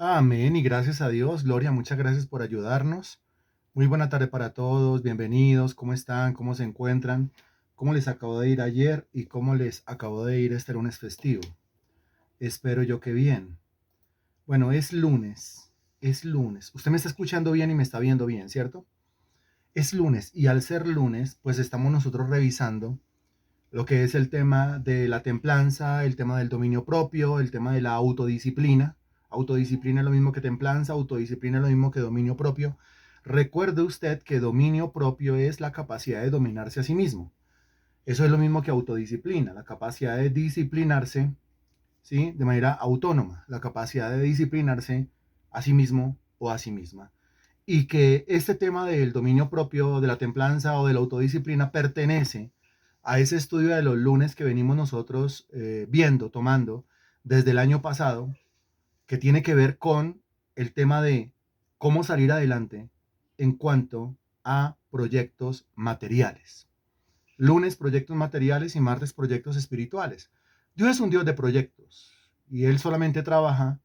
Amén y gracias a Dios. Gloria, muchas gracias por ayudarnos. Muy buena tarde para todos. Bienvenidos. ¿Cómo están? ¿Cómo se encuentran? ¿Cómo les acabó de ir ayer y cómo les acabó de ir este lunes festivo? Espero yo que bien. Bueno, es lunes. Es lunes. Usted me está escuchando bien y me está viendo bien, ¿cierto? Es lunes y al ser lunes, pues estamos nosotros revisando lo que es el tema de la templanza, el tema del dominio propio, el tema de la autodisciplina. Autodisciplina es lo mismo que templanza, autodisciplina es lo mismo que dominio propio. Recuerde usted que dominio propio es la capacidad de dominarse a sí mismo. Eso es lo mismo que autodisciplina, la capacidad de disciplinarse, ¿sí? De manera autónoma, la capacidad de disciplinarse a sí mismo o a sí misma. Y que este tema del dominio propio, de la templanza o de la autodisciplina pertenece a ese estudio de los lunes que venimos nosotros viendo, tomando desde el año pasado, que tiene que ver con el tema de cómo salir adelante en cuanto a proyectos materiales. Lunes proyectos materiales y martes proyectos espirituales. Dios es un Dios de proyectos y Él solamente trabaja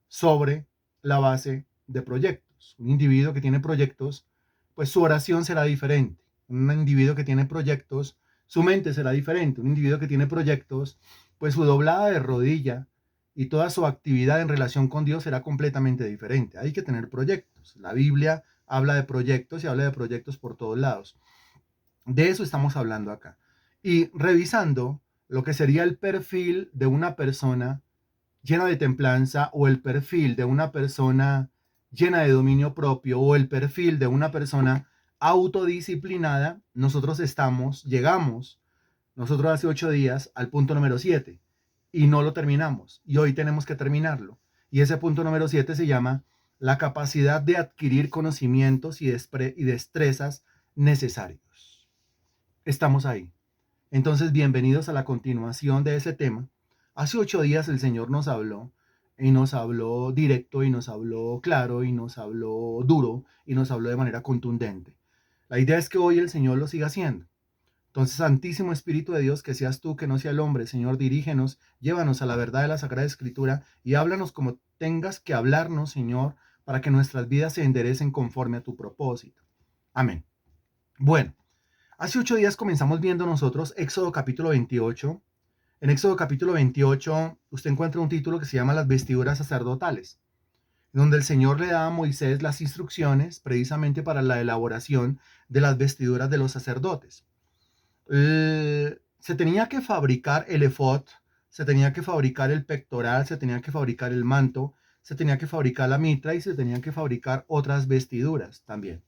sobre la base de proyectos. Un individuo que tiene proyectos, pues su oración será diferente. Un individuo que tiene proyectos, su mente será diferente. Un individuo que tiene proyectos, pues su doblada de rodilla y toda su actividad en relación con Dios será completamente diferente. Hay que tener proyectos. La Biblia habla de proyectos y habla de proyectos por todos lados. De eso estamos hablando acá. Y revisando lo que sería el perfil de una persona llena de templanza o el perfil de una persona llena de dominio propio o el perfil de una persona autodisciplinada, llegamos, nosotros hace 8 días al punto número 7 y no lo terminamos y hoy tenemos que terminarlo. Y ese punto número 7 se llama la capacidad de adquirir conocimientos y destrezas necesarios. Estamos ahí. Entonces, bienvenidos a la continuación de ese tema. Hace 8 días el Señor nos habló y nos habló directo y nos habló claro y nos habló duro y nos habló de manera contundente. La idea es que hoy el Señor lo siga haciendo. Entonces, Santísimo Espíritu de Dios, que seas tú, que no sea el hombre, Señor, dirígenos, llévanos a la verdad de la Sagrada Escritura y háblanos como tengas que hablarnos, Señor, para que nuestras vidas se enderecen conforme a tu propósito. Amén. Bueno, hace 8 días comenzamos viendo nosotros Éxodo capítulo 28. En Éxodo capítulo 28 usted encuentra un título que se llama Las vestiduras sacerdotales, donde el Señor le da a Moisés las instrucciones precisamente para la elaboración de las vestiduras de los sacerdotes. Se tenía que fabricar el efod, se tenía que fabricar el pectoral, se tenía que fabricar el manto, se tenía que fabricar la mitra y se tenían que fabricar otras vestiduras también.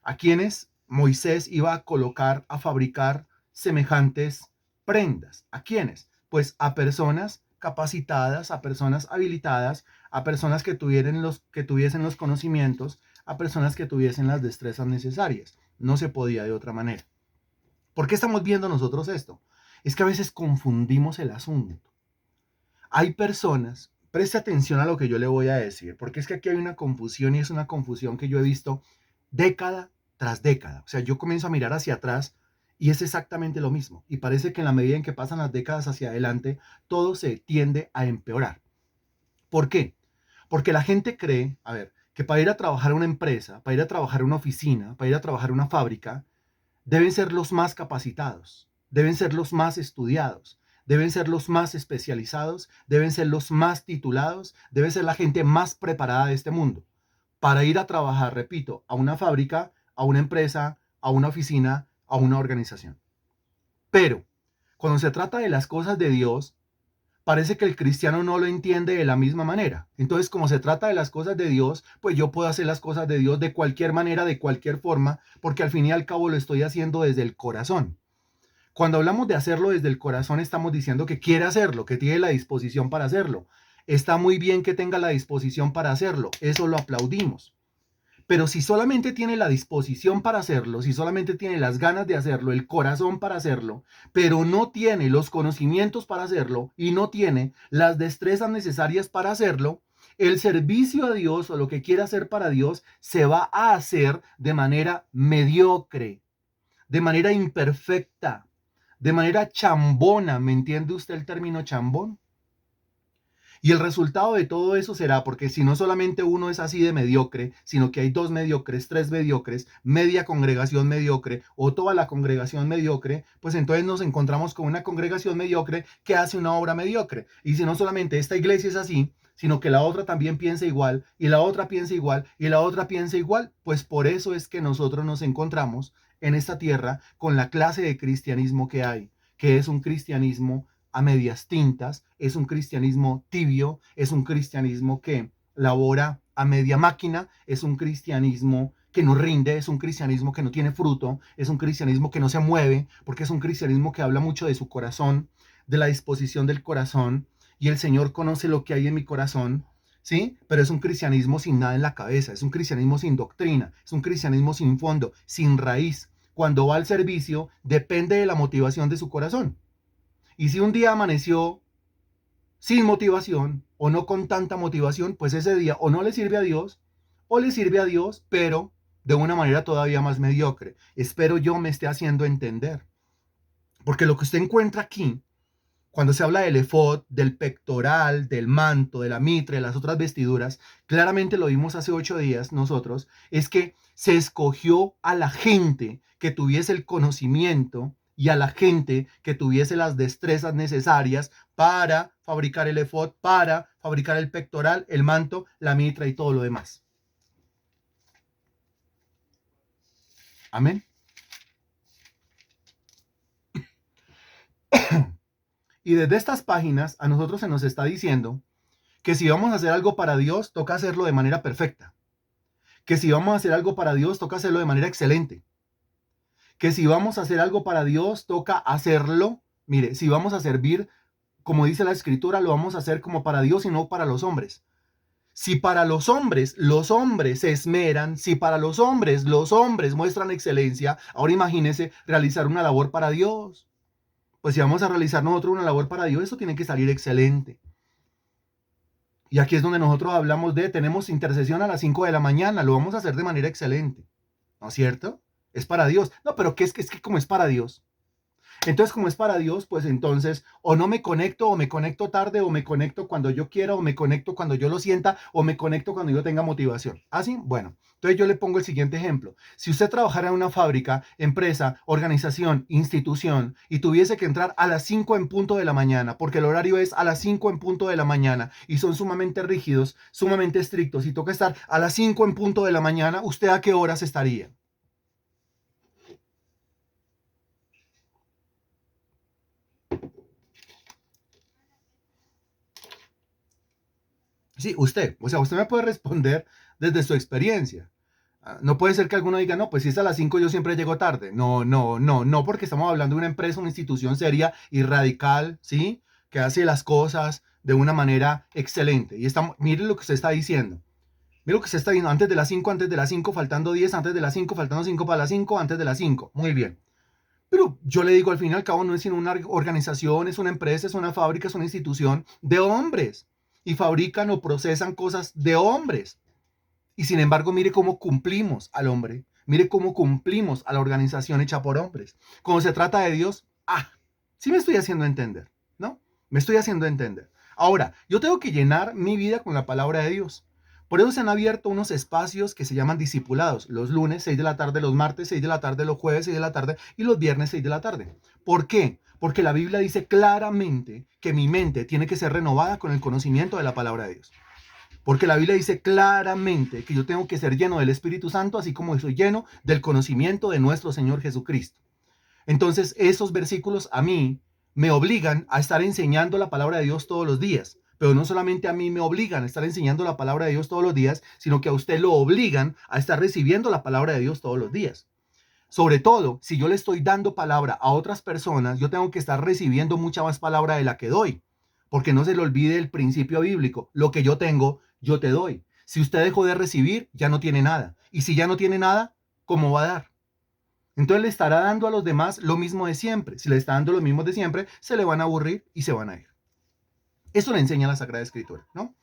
A quienes Moisés iba a colocar a fabricar semejantes prendas. ¿A quiénes? Pues a personas capacitadas, a personas habilitadas, a personas que tuviesen los conocimientos, a personas que tuviesen las destrezas necesarias. No se podía de otra manera. ¿Por qué estamos viendo nosotros esto? Es que a veces confundimos el asunto. Hay personas, preste atención a lo que yo le voy a decir, porque es que aquí hay una confusión y es una confusión que yo he visto década tras década. O sea, yo comienzo a mirar hacia atrás y es exactamente lo mismo. Y parece que en la medida en que pasan las décadas hacia adelante, todo se tiende a empeorar. ¿Por qué? Porque la gente cree, a ver, que para ir a trabajar a una empresa, para ir a trabajar a una oficina, para ir a trabajar a una fábrica, deben ser los más capacitados, deben ser los más estudiados, deben ser los más especializados, deben ser los más titulados, debe ser la gente más preparada de este mundo para ir a trabajar, repito, a una fábrica, a una empresa, a una oficina, a una organización. Pero cuando se trata de las cosas de Dios, parece que el cristiano no lo entiende de la misma manera. Entonces, como se trata de las cosas de Dios, pues yo puedo hacer las cosas de Dios de cualquier manera, de cualquier forma, porque al fin y al cabo lo estoy haciendo desde el corazón. Cuando hablamos de hacerlo desde el corazón, estamos diciendo que quiere hacerlo, que tiene la disposición para hacerlo. Está muy bien que tenga la disposición para hacerlo, eso lo aplaudimos. Pero si solamente tiene la disposición para hacerlo, si solamente tiene las ganas de hacerlo, el corazón para hacerlo, pero no tiene los conocimientos para hacerlo y no tiene las destrezas necesarias para hacerlo, el servicio a Dios o lo que quiera hacer para Dios se va a hacer de manera mediocre, de manera imperfecta, de manera chambona. ¿Me entiende usted el término chambón? Y el resultado de todo eso será, porque si no solamente uno es así de mediocre, sino que hay dos mediocres, tres mediocres, media congregación mediocre o toda la congregación mediocre, pues entonces nos encontramos con una congregación mediocre que hace una obra mediocre. Y si no solamente esta iglesia es así, sino que la otra también piensa igual, y la otra piensa igual, y la otra piensa igual, pues por eso es que nosotros nos encontramos en esta tierra con la clase de cristianismo que hay, que es un cristianismo a medias tintas, es un cristianismo tibio, es un cristianismo que labora a media máquina, es un cristianismo que no rinde, es un cristianismo que no tiene fruto, es un cristianismo que no se mueve, porque es un cristianismo que habla mucho de su corazón, de la disposición del corazón, y el Señor conoce lo que hay en mi corazón, ¿sí? Pero es un cristianismo sin nada en la cabeza, es un cristianismo sin doctrina, es un cristianismo sin fondo, sin raíz. Cuando va al servicio, depende de la motivación de su corazón. Y si un día amaneció sin motivación o no con tanta motivación, pues ese día o no le sirve a Dios o le sirve a Dios, pero de una manera todavía más mediocre. Espero yo me esté haciendo entender. Porque lo que usted encuentra aquí, cuando se habla del efod, del pectoral, del manto, de la mitra, de las otras vestiduras, claramente lo vimos hace 8 días nosotros, es que se escogió a la gente que tuviese el conocimiento y a la gente que tuviese las destrezas necesarias para fabricar el efod, para fabricar el pectoral, el manto, la mitra y todo lo demás. Amén. Y desde estas páginas a nosotros se nos está diciendo que si vamos a hacer algo para Dios, toca hacerlo de manera perfecta. Que si vamos a hacer algo para Dios, toca hacerlo de manera excelente. Que si vamos a hacer algo para Dios, toca hacerlo. Mire, si vamos a servir, como dice la escritura, lo vamos a hacer como para Dios y no para los hombres. Si para los hombres se esmeran, si para los hombres muestran excelencia, ahora imagínese realizar una labor para Dios. Pues si vamos a realizar nosotros una labor para Dios, eso tiene que salir excelente. Y aquí es donde nosotros hablamos de, tenemos intercesión a las 5 de la mañana, lo vamos a hacer de manera excelente. ¿No es cierto? Es para Dios. No, pero ¿qué es que como es para Dios? Entonces, como es para Dios, pues entonces o no me conecto, o me conecto tarde, o me conecto cuando yo quiera, o me conecto cuando yo lo sienta, o me conecto cuando yo tenga motivación. ¿Así? Bueno, entonces yo le pongo el siguiente ejemplo. Si usted trabajara en una fábrica, empresa, organización, institución, y tuviese que entrar a las 5 en punto de la mañana, porque el horario es a las 5 en punto de la mañana, y son sumamente rígidos, sumamente estrictos, y toca estar a las 5 en punto de la mañana, ¿usted a qué horas estaría? Sí, usted, o sea, usted me puede responder desde su experiencia. No puede ser que alguno diga, no, pues si es a las 5 yo siempre llego tarde. No, no, no, no, porque estamos hablando de una empresa, una institución seria y radical, ¿sí? Que hace las cosas de una manera excelente. Y estamos, mire lo que usted está diciendo. Mire lo que usted está diciendo, antes de las 5 faltando 10, antes de las 5 faltando 5 para las 5, antes de las 5. Muy bien. Pero yo le digo, al fin y al cabo, no es sino una organización, es una empresa, es una fábrica, es una institución de hombres. Y fabrican o procesan cosas de hombres. Y sin embargo, mire cómo cumplimos al hombre. Mire cómo cumplimos a la organización hecha por hombres. Cuando se trata de Dios, sí me estoy haciendo entender, ¿no? Me estoy haciendo entender. Ahora, yo tengo que llenar mi vida con la palabra de Dios. Por eso se han abierto unos espacios que se llaman discipulados. Los lunes, 6 de la tarde, los martes, 6 de la tarde, los jueves, 6 de la tarde y los viernes, 6 de la tarde. ¿Por qué? Porque la Biblia dice claramente que mi mente tiene que ser renovada con el conocimiento de la palabra de Dios. Porque la Biblia dice claramente que yo tengo que ser lleno del Espíritu Santo, así como soy lleno del conocimiento de nuestro Señor Jesucristo. Entonces, esos versículos a mí me obligan a estar enseñando la palabra de Dios todos los días. Pero no solamente a mí me obligan a estar enseñando la palabra de Dios todos los días, sino que a usted lo obligan a estar recibiendo la palabra de Dios todos los días. Sobre todo, si yo le estoy dando palabra a otras personas, yo tengo que estar recibiendo mucha más palabra de la que doy. Porque no se le olvide el principio bíblico. Lo que yo tengo, yo te doy. Si usted dejó de recibir, ya no tiene nada. Y si ya no tiene nada, ¿cómo va a dar? Entonces le estará dando a los demás lo mismo de siempre. Si le está dando lo mismo de siempre, se le van a aburrir y se van a ir. Eso le enseña la Sagrada Escritura, ¿no?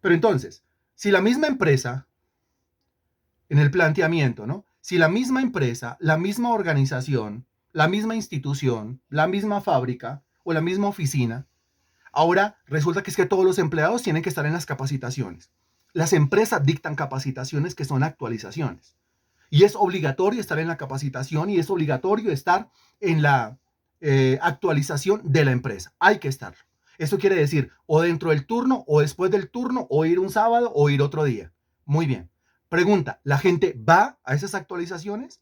Pero entonces, si la misma empresa, en el planteamiento, ¿no? Si la misma empresa, la misma organización, la misma institución, la misma fábrica o la misma oficina Ahora resulta que es que todos los empleados tienen que estar en las capacitaciones. Las empresas dictan capacitaciones que son actualizaciones. Y es obligatorio estar en la capacitación y es obligatorio estar en la actualización de la empresa. Hay que estar. Eso quiere decir o dentro del turno o después del turno o ir un sábado o ir otro día. Muy bien. Pregunta, ¿la gente va a esas actualizaciones?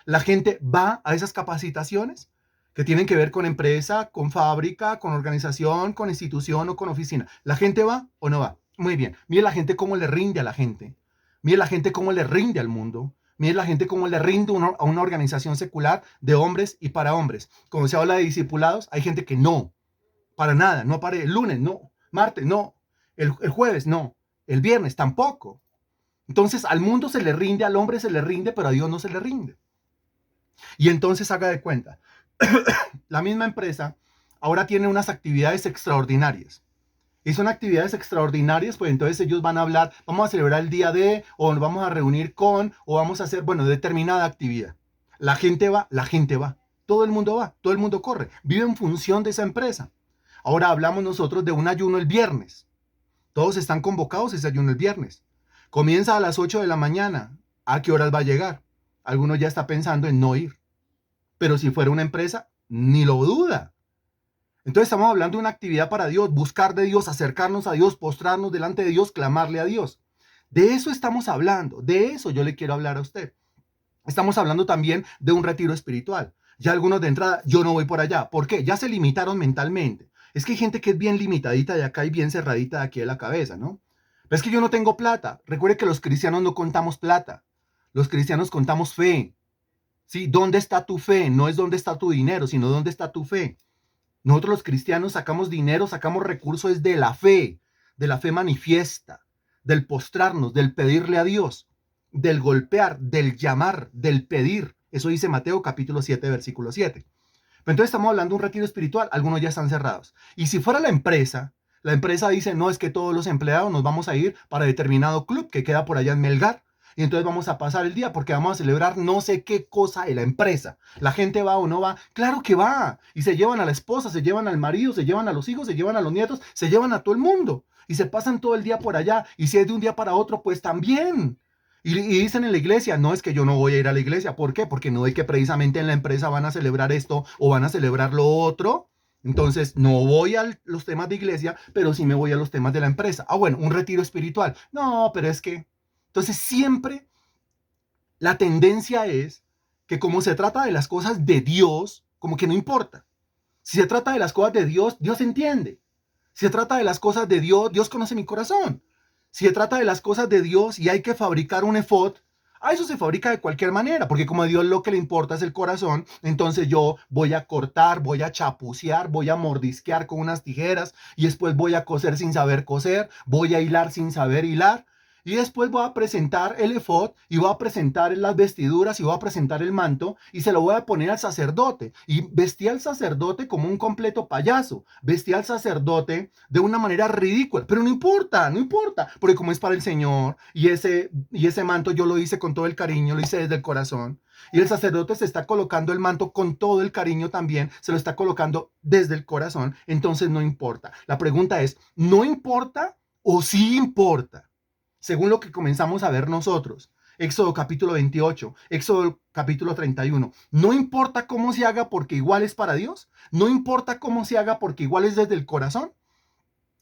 ¿La gente va a esas capacitaciones que tienen que ver con empresa, con fábrica, con organización, con institución o con oficina? ¿La gente va o no va? Muy bien. Mire la gente cómo le rinde a la gente. Mire la gente cómo le rinde al mundo. Mire la gente cómo le rinde a una organización secular de hombres y para hombres. Cuando se habla de discipulados, hay gente que no, para nada, no para el lunes, no, martes, no, el jueves, no, el viernes tampoco. Entonces al mundo se le rinde, al hombre se le rinde, pero a Dios no se le rinde. Y entonces haga de cuenta, la misma empresa ahora tiene unas actividades extraordinarias. Y son actividades extraordinarias, pues entonces ellos van a hablar, vamos a celebrar el día de, o nos vamos a reunir con, o vamos a hacer, bueno, determinada actividad. La gente va, todo el mundo va, todo el mundo corre, vive en función de esa empresa. Ahora hablamos nosotros de un ayuno el viernes. Todos están convocados ese ayuno el viernes. Comienza a las 8 de la mañana. ¿A qué horas va a llegar? Algunos ya está pensando en no ir. Pero si fuera una empresa, ni lo duda. Entonces estamos hablando de una actividad para Dios, buscar de Dios, acercarnos a Dios, postrarnos delante de Dios, clamarle a Dios. De eso estamos hablando, de eso yo le quiero hablar a usted. Estamos hablando también de un retiro espiritual. Ya algunos de entrada, yo no voy por allá. ¿Por qué? Ya se limitaron mentalmente. Es que hay gente que es bien limitadita de acá y bien cerradita de aquí de la cabeza, ¿no? Pero es que yo no tengo plata. Recuerde que los cristianos no contamos plata. Los cristianos contamos fe. ¿Sí? ¿Dónde está tu fe? No es dónde está tu dinero, sino dónde está tu fe. Nosotros los cristianos sacamos dinero, sacamos recursos de la fe manifiesta, del postrarnos, del pedirle a Dios, del golpear, del llamar, del pedir. Eso dice Mateo capítulo 7, versículo 7. Pero entonces estamos hablando de un retiro espiritual, algunos ya están cerrados. Y si fuera la empresa dice, no, es que todos los empleados nos vamos a ir para determinado club que queda por allá en Melgar. Y entonces vamos a pasar el día porque vamos a celebrar no sé qué cosa de la empresa. ¿La gente va o no va? Claro que va. Y se llevan a la esposa, se llevan al marido, se llevan a los hijos, se llevan a los nietos, se llevan a todo el mundo. Y se pasan todo el día por allá. Y si es de un día para otro, pues también. Y dicen en la iglesia, no es que yo no voy a ir a la iglesia. ¿Por qué? Porque no es que precisamente en la empresa van a celebrar esto o van a celebrar lo otro. Entonces, no voy a los temas de iglesia, pero sí me voy a los temas de la empresa. Ah, bueno, un retiro espiritual. No, pero es que... Entonces, siempre la tendencia es que como se trata de las cosas de Dios, como que no importa. Si se trata de las cosas de Dios, Dios entiende. Si se trata de las cosas de Dios, Dios conoce mi corazón. Si se trata de las cosas de Dios y hay que fabricar un efod, a eso se fabrica de cualquier manera, porque como a Dios lo que le importa es el corazón, entonces yo voy a cortar, voy a chapucear, voy a mordisquear con unas tijeras y después voy a coser sin saber coser, voy a hilar sin saber hilar. Y después voy a presentar el efod y voy a presentar las vestiduras y voy a presentar el manto y se lo voy a poner al sacerdote. Y vestí al sacerdote como un completo payaso. Vestí al sacerdote de una manera ridícula. Pero no importa, no importa. Porque como es para el Señor y ese manto yo lo hice con todo el cariño, lo hice desde el corazón. Y el sacerdote se está colocando el manto con todo el cariño también, se lo está colocando desde el corazón. Entonces no importa. La pregunta es, ¿no importa o sí importa? Según lo que comenzamos a ver nosotros. Éxodo capítulo 28, Éxodo capítulo 31. No importa cómo se haga porque igual es para Dios. No importa cómo se haga porque igual es desde el corazón.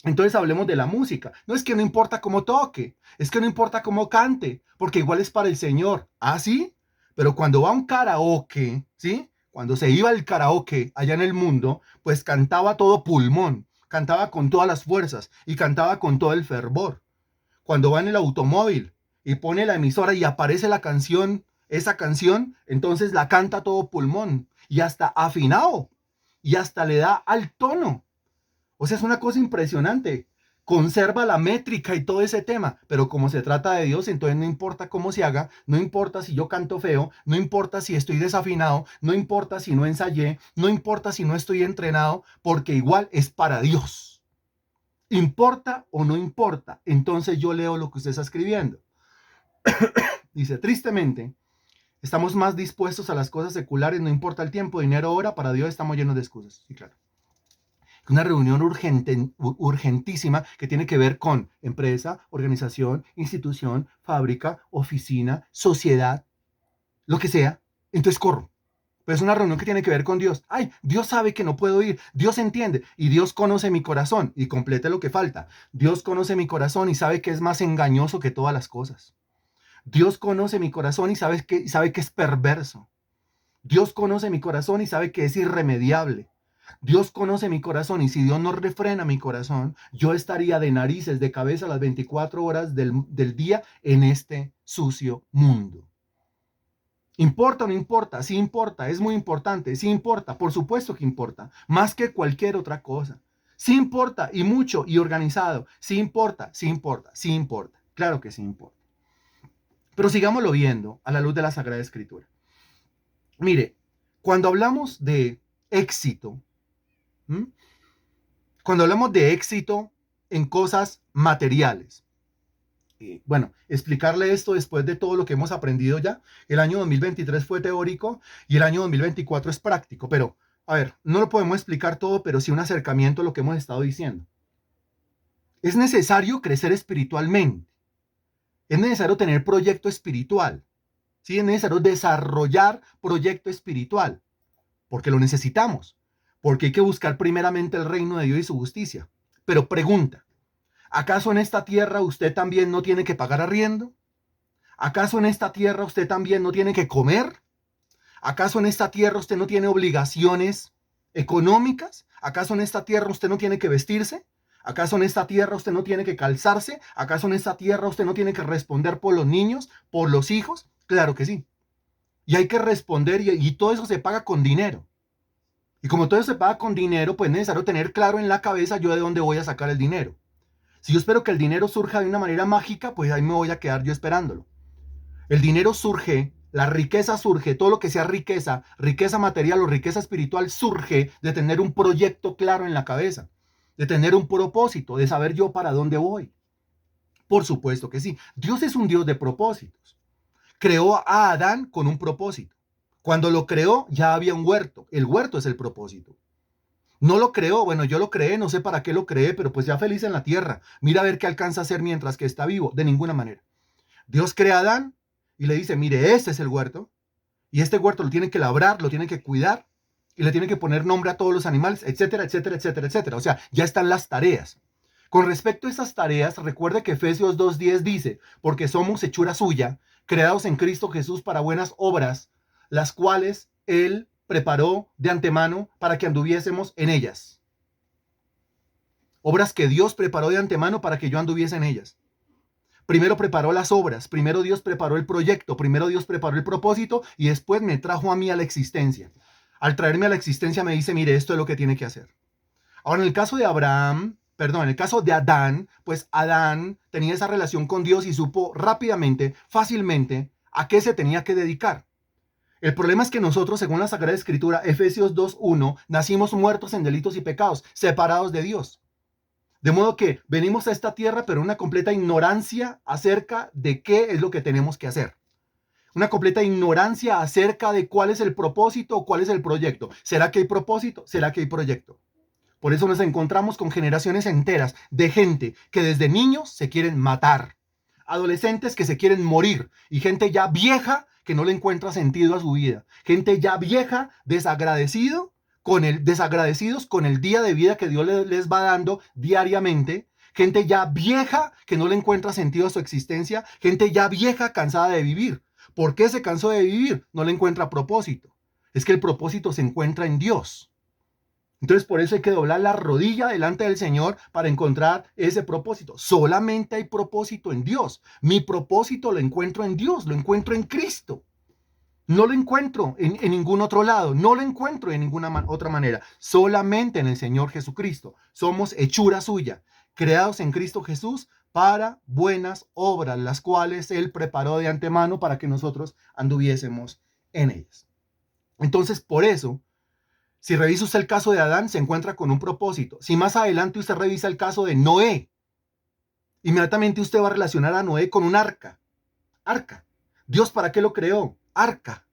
Entonces hablemos de la música. No es que no importa cómo toque, es que no importa cómo cante, porque igual es para el Señor. ¿Ah, sí? Pero cuando va a un karaoke, ¿sí? Cuando se iba al karaoke allá en el mundo, pues cantaba a todo pulmón, cantaba con todas las fuerzas y cantaba con todo el fervor. Cuando va en el automóvil y pone la emisora y aparece la canción, esa canción, entonces la canta a todo pulmón y hasta afinado y hasta le da al tono. O sea, es una cosa impresionante. Conserva la métrica y todo ese tema, pero como se trata de Dios, entonces no importa cómo se haga, no importa si yo canto feo, no importa si estoy desafinado, no importa si no ensayé, no importa si no estoy entrenado, porque igual es para Dios. ¿Importa o no importa? Entonces yo leo lo que usted está escribiendo. Dice, tristemente, estamos más dispuestos a las cosas seculares, no importa el tiempo, dinero, hora, para Dios estamos llenos de excusas. Sí, claro. Una reunión urgentísima que tiene que ver con empresa, organización, institución, fábrica, oficina, sociedad, lo que sea. Entonces corro. Pero es una reunión que tiene que ver con Dios. Ay, Dios sabe que no puedo ir. Dios entiende. Y Dios conoce mi corazón. Y complete lo que falta. Dios conoce mi corazón y sabe que es más engañoso que todas las cosas. Dios conoce mi corazón y sabe que es perverso. Dios conoce mi corazón y sabe que es irremediable. Dios conoce mi corazón y si Dios no refrena mi corazón, yo estaría de narices, de cabeza las 24 horas del día en este sucio mundo. ¿Importa o no importa? Sí importa, es muy importante, sí importa, por supuesto que importa, más que cualquier otra cosa. Sí importa y mucho y organizado, sí importa, sí importa, sí importa, claro que sí importa. Pero sigámoslo viendo a la luz de la Sagrada Escritura. Mire, cuando hablamos de éxito, ¿m? Cuando hablamos de éxito en cosas materiales, bueno, explicarle esto después de todo lo que hemos aprendido ya. El año 2023 fue teórico y el año 2024 es práctico, pero a ver, no lo podemos explicar todo, pero sí un acercamiento a lo que hemos estado diciendo. Es necesario crecer espiritualmente, es necesario tener proyecto espiritual, ¿sí? Es necesario desarrollar proyecto espiritual, porque lo necesitamos, porque hay que buscar primeramente el reino de Dios y su justicia. Pero pregunta, ¿acaso en esta tierra usted también no tiene que pagar arriendo? ¿Acaso en esta tierra usted también no tiene que comer? ¿Acaso en esta tierra usted no tiene obligaciones económicas? ¿Acaso en esta tierra usted no tiene que vestirse? ¿Acaso en esta tierra usted no tiene que calzarse? ¿Acaso en esta tierra usted no tiene que responder por los niños, por los hijos? Claro que sí. Y hay que responder y todo eso se paga con dinero. Y como todo eso se paga con dinero, pues es necesario tener claro en la cabeza yo de dónde voy a sacar el dinero. Si yo espero que el dinero surja de una manera mágica, pues ahí me voy a quedar yo esperándolo. El dinero surge, la riqueza surge, todo lo que sea riqueza, riqueza material o riqueza espiritual surge de tener un proyecto claro en la cabeza, de tener un propósito, de saber yo para dónde voy. Por supuesto que sí. Dios es un Dios de propósitos. Creó a Adán con un propósito. Cuando lo creó ya había un huerto. El huerto es el propósito. No lo creó, bueno, yo lo creé, no sé para qué lo creé, pero pues ya feliz en la tierra. Mira a ver qué alcanza a hacer mientras que está vivo. De ninguna manera. Dios crea a Adán y le dice, mire, este es el huerto. Y este huerto lo tiene que labrar, lo tiene que cuidar y le tiene que poner nombre a todos los animales, etcétera, etcétera, etcétera, etcétera. O sea, ya están las tareas. Con respecto a esas tareas, recuerde que Efesios 2:10 dice, porque somos hechura suya, creados en Cristo Jesús para buenas obras, las cuales Él preparó de antemano para que anduviésemos en ellas. Obras que Dios preparó de antemano para que yo anduviese en ellas. Primero preparó las obras, primero Dios preparó el proyecto, primero Dios preparó el propósito y después me trajo a mí a la existencia. Al traerme a la existencia me dice, mire, esto es lo que tiene que hacer. Ahora, en el caso de en el caso de Adán, pues Adán tenía esa relación con Dios y supo rápidamente, fácilmente, a qué se tenía que dedicar. El problema es que nosotros, según la Sagrada Escritura, Efesios 2:1, nacimos muertos en delitos y pecados, separados de Dios. De modo que venimos a esta tierra, pero una completa ignorancia acerca de qué es lo que tenemos que hacer. Una completa ignorancia acerca de cuál es el propósito o cuál es el proyecto. ¿Será que hay propósito? ¿Será que hay proyecto? Por eso nos encontramos con generaciones enteras de gente que desde niños se quieren matar, adolescentes que se quieren morir y gente ya vieja que no le encuentra sentido a su vida, gente ya vieja desagradecidos con el día de vida que Dios les va dando diariamente, gente ya vieja que no le encuentra sentido a su existencia, gente ya vieja cansada de vivir. ¿Por qué se cansó de vivir? No le encuentra propósito. Es que el propósito se encuentra en Dios. Entonces por eso hay que doblar la rodilla delante del Señor para encontrar ese propósito. Solamente hay propósito en Dios. Mi propósito lo encuentro en Dios, lo encuentro en Cristo. No lo encuentro en ningún otro lado, no lo encuentro en ninguna otra manera, solamente en el Señor Jesucristo. Somos hechura suya, creados en Cristo Jesús para buenas obras, las cuales Él preparó de antemano para que nosotros anduviésemos en ellas. Entonces, por eso, si revisa usted el caso de Adán, se encuentra con un propósito. Si más adelante usted revisa el caso de Noé, inmediatamente usted va a relacionar a Noé con un arca. Arca. ¿Dios para qué lo creó? Arca.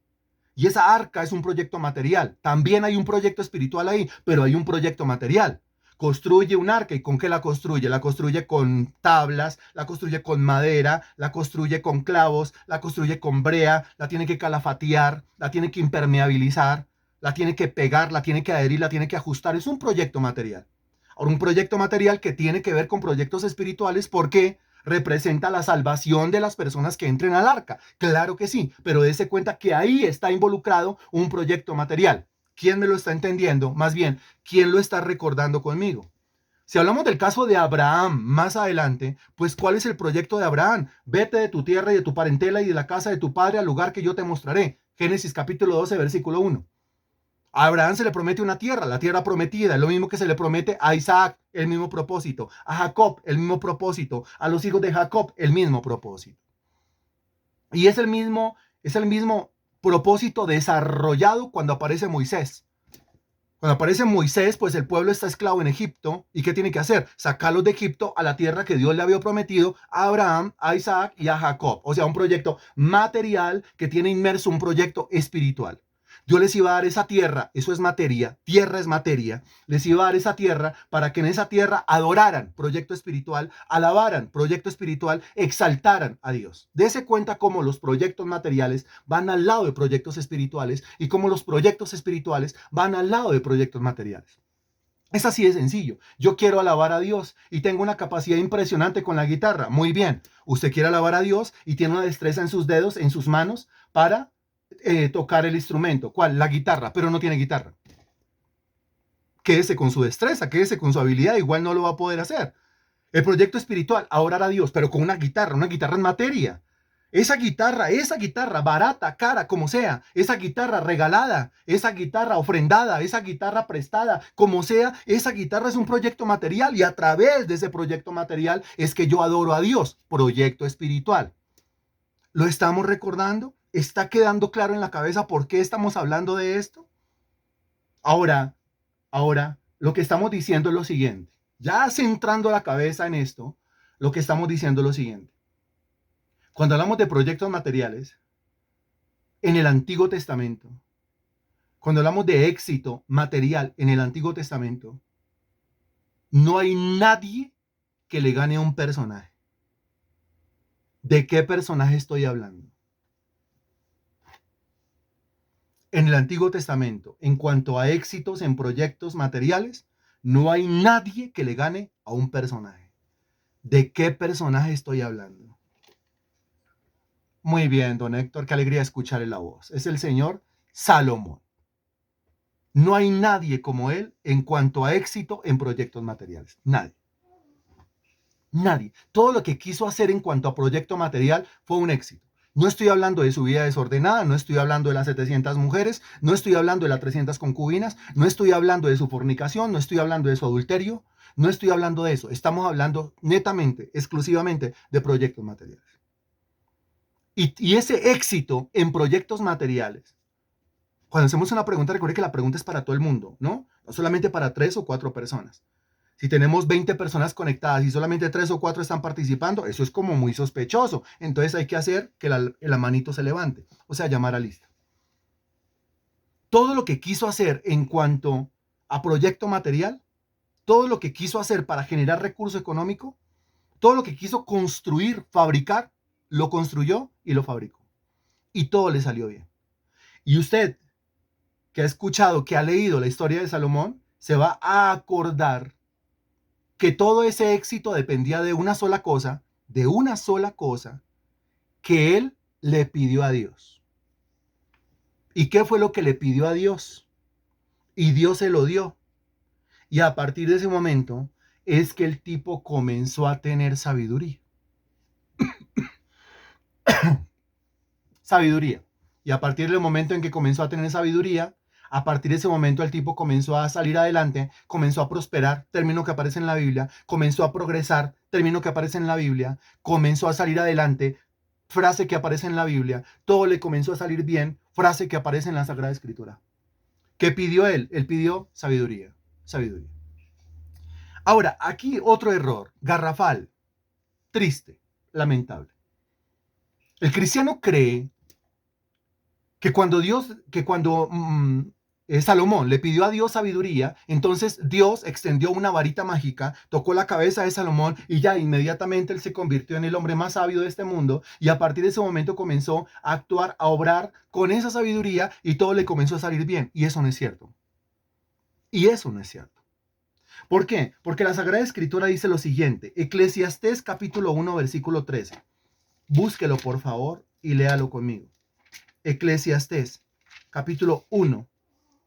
Y esa arca es un proyecto material. También hay un proyecto espiritual ahí, pero hay un proyecto material. construye un arca. ¿Y con qué la construye? La construye con tablas, la construye con madera, la construye con clavos, la construye con brea, la tiene que calafatear, la tiene que impermeabilizar, la tiene que pegar, la tiene que adherir, la tiene que ajustar. Es un proyecto material. Ahora, un proyecto material que tiene que ver con proyectos espirituales porque representa la salvación de las personas que entren al arca. Claro que sí, pero dése cuenta que ahí está involucrado un proyecto material. ¿Quién me lo está entendiendo? Más bien, ¿quién lo está recordando conmigo? Si hablamos del caso de Abraham más adelante, pues ¿cuál es el proyecto de Abraham? Vete de tu tierra y de tu parentela y de la casa de tu padre al lugar que yo te mostraré. Génesis capítulo 12, versículo 1. A Abraham se le promete una tierra, la tierra prometida, es lo mismo que se le promete a Isaac, el mismo propósito, a Jacob, el mismo propósito, a los hijos de Jacob, el mismo propósito. Y es el mismo propósito desarrollado cuando aparece Moisés. Cuando aparece Moisés, pues el pueblo está esclavo en Egipto. ¿Y qué tiene que hacer? Sacarlos de Egipto a la tierra que Dios le había prometido a Abraham, a Isaac y a Jacob. O sea, un proyecto material que tiene inmerso un proyecto espiritual. Dios les iba a dar esa tierra, eso es materia, tierra es materia, les iba a dar esa tierra para que en esa tierra adoraran, proyecto espiritual, alabaran, proyecto espiritual, exaltaran a Dios. Dese cuenta cómo los proyectos materiales van al lado de proyectos espirituales y cómo los proyectos espirituales van al lado de proyectos materiales. Es así de sencillo. Yo quiero alabar a Dios y tengo una capacidad impresionante con la guitarra. Muy bien. Usted quiere alabar a Dios y tiene una destreza en sus dedos, en sus manos, para tocar el instrumento. ¿Cuál? La guitarra, pero no tiene guitarra. Quédese con su destreza, quédese con su habilidad, igual no lo va a poder hacer. El proyecto espiritual, adorar a Dios, pero con una guitarra en materia. Esa guitarra barata, cara, como sea, esa guitarra regalada, esa guitarra ofrendada, esa guitarra prestada, como sea, esa guitarra es un proyecto material y a través de ese proyecto material es que yo adoro a Dios, proyecto espiritual. ¿Lo estamos recordando? ¿Está quedando claro en la cabeza por qué estamos hablando de esto? Ahora, lo que estamos diciendo es lo siguiente. Ya centrando la cabeza en esto, lo que estamos diciendo es lo siguiente. Cuando hablamos de proyectos materiales, en el Antiguo Testamento, cuando hablamos de éxito material en el Antiguo Testamento, no hay nadie que le gane a un personaje. ¿De qué personaje estoy hablando? En el Antiguo Testamento, en cuanto a éxitos en proyectos materiales, no hay nadie que le gane a un personaje. ¿De qué personaje estoy hablando? Muy bien, don Héctor, qué alegría escucharle la voz. Es el señor Salomón. No hay nadie como él en cuanto a éxito en proyectos materiales. Nadie. Nadie. Todo lo que quiso hacer en cuanto a proyecto material fue un éxito. No estoy hablando de su vida desordenada, no estoy hablando de las 700 mujeres, no estoy hablando de las 300 concubinas, no estoy hablando de su fornicación, no estoy hablando de su adulterio, no estoy hablando de eso. Estamos hablando netamente, exclusivamente de proyectos materiales. Y ese éxito en proyectos materiales, cuando hacemos una pregunta, recuerde que la pregunta es para todo el mundo, ¿no? No solamente para 3 o 4 personas. Si tenemos 20 personas conectadas y solamente 3 o 4 están participando, eso es como muy sospechoso. Entonces hay que hacer que la manito se levante, o sea, llamar a lista. Todo lo que quiso hacer en cuanto a proyecto material, todo lo que quiso hacer para generar recurso económico, todo lo que quiso construir, fabricar, lo construyó y lo fabricó. Y todo le salió bien. Y usted, que ha escuchado, que ha leído la historia de Salomón, se va a acordar que todo ese éxito dependía de una sola cosa que él le pidió a Dios. ¿Y qué fue lo que le pidió a Dios? Y Dios se lo dio. Y a partir de ese momento es que el tipo comenzó a tener sabiduría. Sabiduría. Y a partir del momento en que comenzó a tener sabiduría, a partir de ese momento el tipo comenzó a salir adelante, comenzó a prosperar, término que aparece en la Biblia, comenzó a progresar, término que aparece en la Biblia, comenzó a salir adelante, frase que aparece en la Biblia, todo le comenzó a salir bien, frase que aparece en la Sagrada Escritura. ¿Qué pidió él? Él pidió sabiduría, sabiduría. Ahora, aquí otro error, garrafal, triste, lamentable. El cristiano cree que cuando Salomón le pidió a Dios sabiduría, entonces Dios extendió una varita mágica, tocó la cabeza de Salomón y ya inmediatamente él se convirtió en el hombre más sabio de este mundo y a partir de ese momento comenzó a actuar, a obrar con esa sabiduría y todo le comenzó a salir bien. Y eso no es cierto. Y eso no es cierto. ¿Por qué? Porque la Sagrada Escritura dice lo siguiente, Eclesiastés capítulo 1 versículo 13. Búsquelo por favor y léalo conmigo. Eclesiastés capítulo 1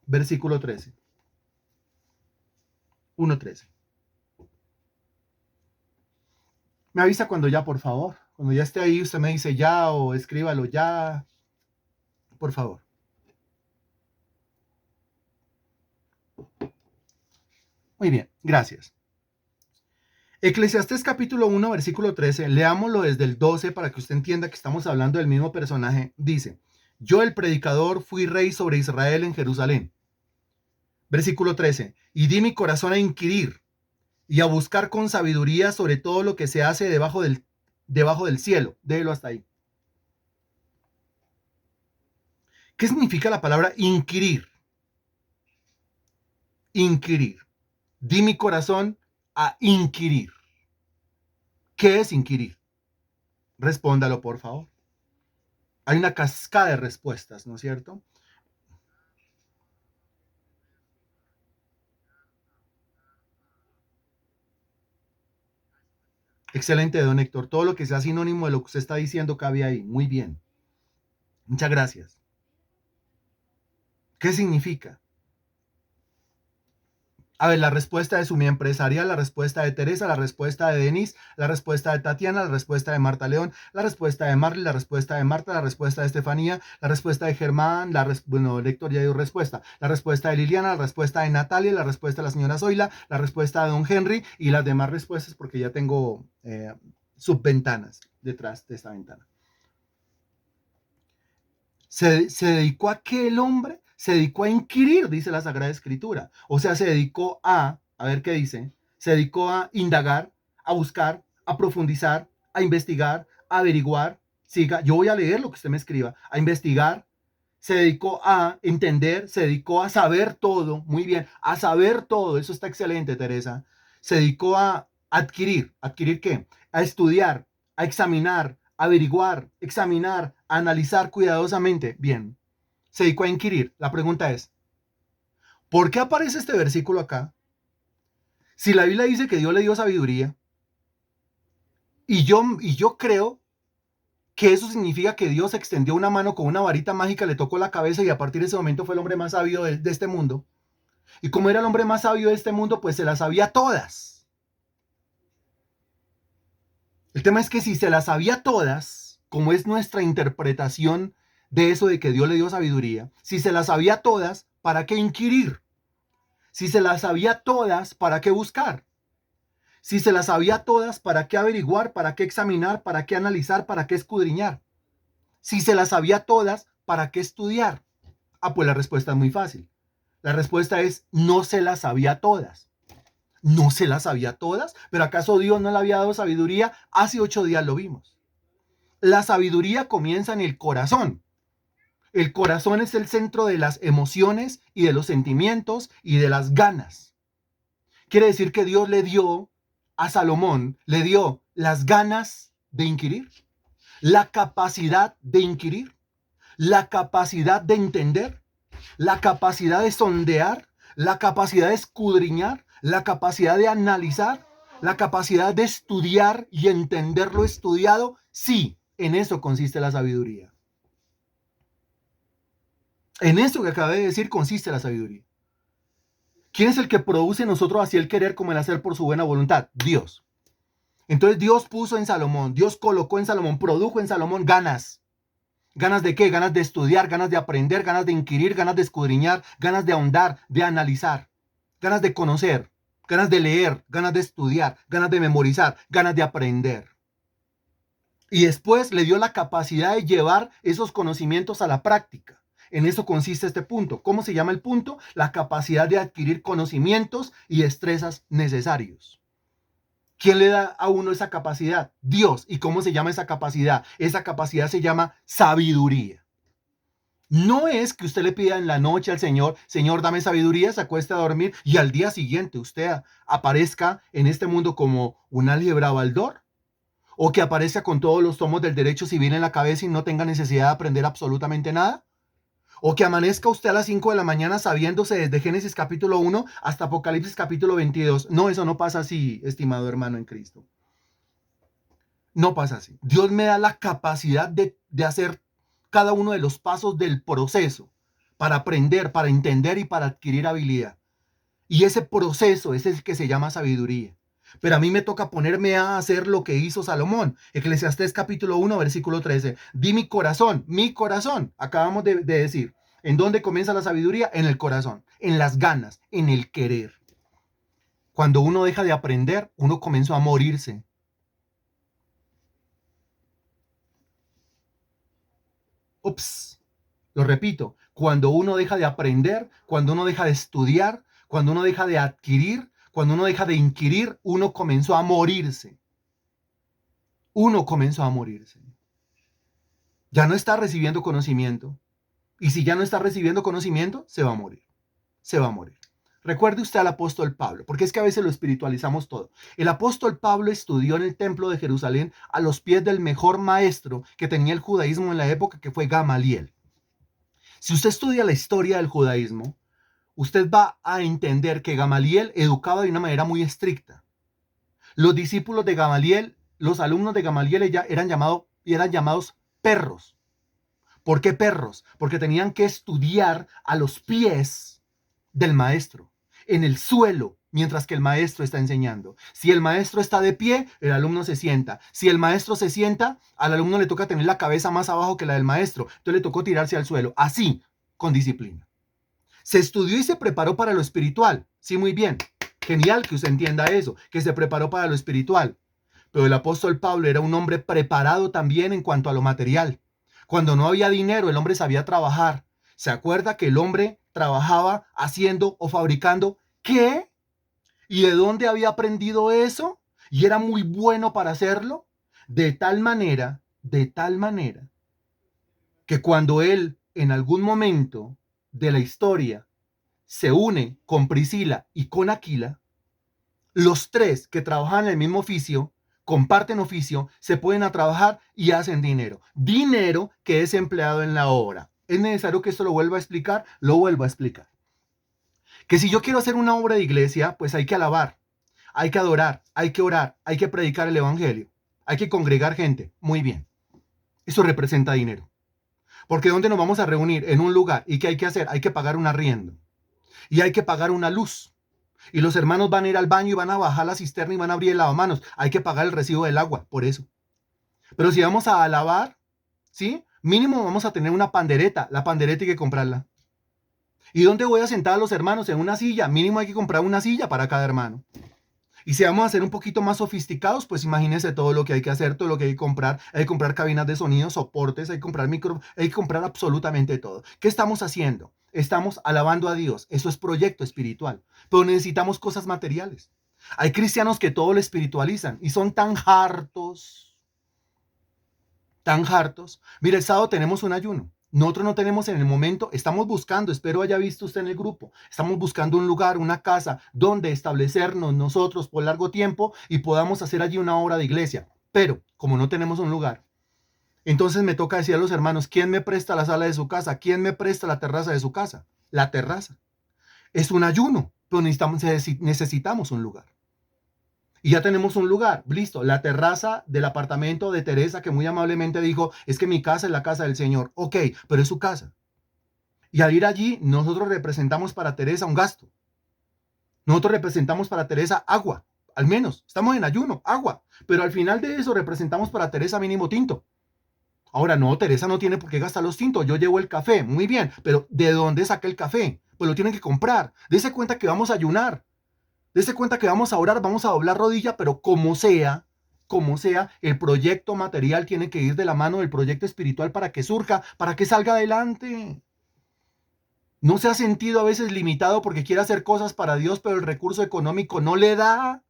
versículo 13. 1:13. Me avisa cuando ya, por favor. Cuando ya esté ahí, usted me dice ya o escríbalo ya, por favor. Muy bien, gracias. Eclesiastés capítulo 1, versículo 13, leámoslo desde el 12 para que usted entienda que estamos hablando del mismo personaje. Dice, yo el predicador fui rey sobre Israel en Jerusalén. Versículo 13, y di mi corazón a inquirir y a buscar con sabiduría sobre todo lo que se hace debajo del cielo. Déjelo hasta ahí. ¿Qué significa la palabra inquirir? Inquirir. Di mi corazón a inquirir. ¿Qué es inquirir? Respóndalo, por favor. Hay una cascada de respuestas, ¿no es cierto? Excelente, don Héctor. Todo lo que sea sinónimo de lo que usted está diciendo cabe ahí. Muy bien. Muchas gracias. ¿Qué significa? A ver, la respuesta de Sumía Empresarial, la respuesta de Teresa, la respuesta de Denise, la respuesta de Tatiana, la respuesta de Marta León, la respuesta de Marley, la respuesta de Marta, la respuesta de Estefanía, la respuesta de Germán, bueno, Héctor ya dio respuesta, la respuesta de Liliana, la respuesta de Natalia, la respuesta de la señora Zoila, la respuesta de don Henry y las demás respuestas porque ya tengo subventanas detrás de esta ventana. Se dedicó a que el hombre se dedicó a inquirir, dice la Sagrada Escritura. O sea, se dedicó a ver qué dice, se dedicó a indagar, a buscar, a profundizar, a investigar, a averiguar. Siga, yo voy a leer lo que usted me escriba, a investigar, se dedicó a entender, se dedicó a saber todo, muy bien, a saber todo, eso está excelente, Teresa. Se dedicó a adquirir, ¿adquirir qué? A estudiar, a examinar, a averiguar, examinar, a analizar cuidadosamente. Bien, se dedicó a inquirir. La pregunta es, ¿por qué aparece este versículo acá? Si la Biblia dice que Dios le dio sabiduría, y yo creo que eso significa que Dios extendió una mano con una varita mágica, le tocó la cabeza y a partir de ese momento fue el hombre más sabio de este mundo. Y como era el hombre más sabio de este mundo, pues se las sabía todas. El tema es que si se las sabía todas, como es nuestra interpretación de eso de que Dios le dio sabiduría, si se las sabía todas, ¿para qué inquirir? Si se las sabía todas, ¿para qué buscar? Si se las sabía todas, ¿para qué averiguar? ¿Para qué examinar? ¿Para qué analizar? ¿Para qué escudriñar? Si se las sabía todas, ¿para qué estudiar? Ah, pues la respuesta es muy fácil. La respuesta es no se las sabía todas. No se las sabía todas, pero ¿acaso Dios no le había dado sabiduría? Hace 8 días lo vimos. La sabiduría comienza en el corazón. El corazón es el centro de las emociones y de los sentimientos y de las ganas. Quiere decir que Dios le dio a Salomón, le dio las ganas de inquirir, la capacidad de inquirir, la capacidad de entender, la capacidad de sondear, la capacidad de escudriñar, la capacidad de analizar, la capacidad de estudiar y entender lo estudiado. Sí, en eso consiste la sabiduría. En eso que acabé de decir consiste la sabiduría. ¿Quién es el que produce en nosotros así el querer como el hacer por su buena voluntad? Dios. Entonces Dios puso en Salomón, Dios colocó en Salomón, produjo en Salomón ganas. ¿Ganas de qué? Ganas de estudiar, ganas de aprender, ganas de inquirir, ganas de escudriñar, ganas de ahondar, de analizar, ganas de conocer, ganas de leer, ganas de estudiar, ganas de memorizar, ganas de aprender. Y después le dio la capacidad de llevar esos conocimientos a la práctica. En eso consiste este punto. ¿Cómo se llama el punto? La capacidad de adquirir conocimientos y destrezas necesarios. ¿Quién le da a uno esa capacidad? Dios. ¿Y cómo se llama esa capacidad? Esa capacidad se llama sabiduría. No es que usted le pida en la noche al Señor, Señor, dame sabiduría, se acueste a dormir y al día siguiente usted aparezca en este mundo como una liebre baldor, o que aparezca con todos los tomos del derecho civil en la cabeza y no tenga necesidad de aprender absolutamente nada. O que amanezca usted a las 5 de la mañana sabiéndose desde Génesis capítulo 1 hasta Apocalipsis capítulo 22. No, eso no pasa así, estimado hermano en Cristo. No pasa así. Dios me da la capacidad de hacer cada uno de los pasos del proceso para aprender, para entender y para adquirir habilidad. Y ese proceso es el que se llama sabiduría. Pero a mí me toca ponerme a hacer lo que hizo Salomón. Eclesiastés capítulo 1, versículo 13. Di mi corazón. Acabamos de decir. ¿En dónde comienza la sabiduría? En el corazón, en las ganas, en el querer. Cuando uno deja de aprender, uno comenzó a morirse. Ups, lo repito. Cuando uno deja de aprender, cuando uno deja de estudiar, cuando uno deja de adquirir, cuando uno deja de inquirir, uno comenzó a morirse. Uno comenzó a morirse. Ya no está recibiendo conocimiento. Y si ya no está recibiendo conocimiento, se va a morir. Se va a morir. Recuerde usted al apóstol Pablo, porque es que a veces lo espiritualizamos todo. El apóstol Pablo estudió en el templo de Jerusalén a los pies del mejor maestro que tenía el judaísmo en la época, que fue Gamaliel. Si usted estudia la historia del judaísmo, usted va a entender que Gamaliel educaba de una manera muy estricta. Los discípulos de Gamaliel, los alumnos de Gamaliel ya eran llamados perros. ¿Por qué perros? Porque tenían que estudiar a los pies del maestro, en el suelo, mientras que el maestro está enseñando. Si el maestro está de pie, el alumno se sienta. Si el maestro se sienta, al alumno le toca tener la cabeza más abajo que la del maestro. Entonces le tocó tirarse al suelo, así, con disciplina. Se estudió y se preparó para lo espiritual. Sí, muy bien. Genial que usted entienda eso, que se preparó para lo espiritual. Pero el apóstol Pablo era un hombre preparado también en cuanto a lo material. Cuando no había dinero, el hombre sabía trabajar. ¿Se acuerda que el hombre trabajaba haciendo o fabricando qué? ¿Y de dónde había aprendido eso? Y era muy bueno para hacerlo. De tal manera, que cuando él en algún momento de la historia se une con Priscila y con Aquila, los tres que trabajan en el mismo oficio, comparten oficio, se pueden a trabajar y hacen dinero. Dinero que es empleado en la obra. ¿Es necesario que esto lo vuelva a explicar? Lo vuelvo a explicar. Que si yo quiero hacer una obra de iglesia, pues hay que alabar, hay que adorar, hay que orar, hay que predicar el evangelio, hay que congregar gente. Muy bien. Eso representa dinero. Porque ¿dónde nos vamos a reunir? En un lugar. ¿Y qué hay que hacer? Hay que pagar un arriendo. Y hay que pagar una luz. Y los hermanos van a ir al baño y van a bajar la cisterna y van a abrir el lavamanos. Hay que pagar el recibo del agua, por eso. Pero si vamos a alabar, ¿sí? Mínimo vamos a tener una pandereta. La pandereta hay que comprarla. ¿Y dónde voy a sentar a los hermanos? En una silla. Mínimo hay que comprar una silla para cada hermano. Y si vamos a ser un poquito más sofisticados, pues imagínense todo lo que hay que hacer, todo lo que hay que comprar. Hay que comprar cabinas de sonido, soportes, hay que comprar micro, hay que comprar absolutamente todo. ¿Qué estamos haciendo? Estamos alabando a Dios. Eso es proyecto espiritual. Pero necesitamos cosas materiales. Hay cristianos que todo lo espiritualizan y son tan hartos, tan hartos. Mire, el sábado tenemos un ayuno. Nosotros no tenemos en el momento, estamos buscando, espero haya visto usted en el grupo, estamos buscando un lugar, una casa donde establecernos nosotros por largo tiempo y podamos hacer allí una obra de iglesia. Pero como no tenemos un lugar, entonces me toca decir a los hermanos, ¿quién me presta la sala de su casa? ¿Quién me presta la terraza de su casa? La terraza. Es un ayuno, pero necesitamos un lugar. Y ya tenemos un lugar, listo, la terraza del apartamento de Teresa, que muy amablemente dijo, es que mi casa es la casa del Señor. Ok, pero es su casa. Y al ir allí, nosotros representamos para Teresa un gasto. Nosotros representamos para Teresa agua, al menos, estamos en ayuno, agua. Pero al final de eso representamos para Teresa mínimo tinto. Ahora, no, Teresa no tiene por qué gastar los tintos, yo llevo el café, muy bien, pero ¿de dónde saca el café? Pues lo tienen que comprar. Dese cuenta que vamos a ayunar. Dese cuenta que vamos a orar, vamos a doblar rodilla, pero como sea, el proyecto material tiene que ir de la mano del proyecto espiritual para que surja, para que salga adelante. No se ha sentido a veces limitado porque quiere hacer cosas para Dios, pero el recurso económico no le da.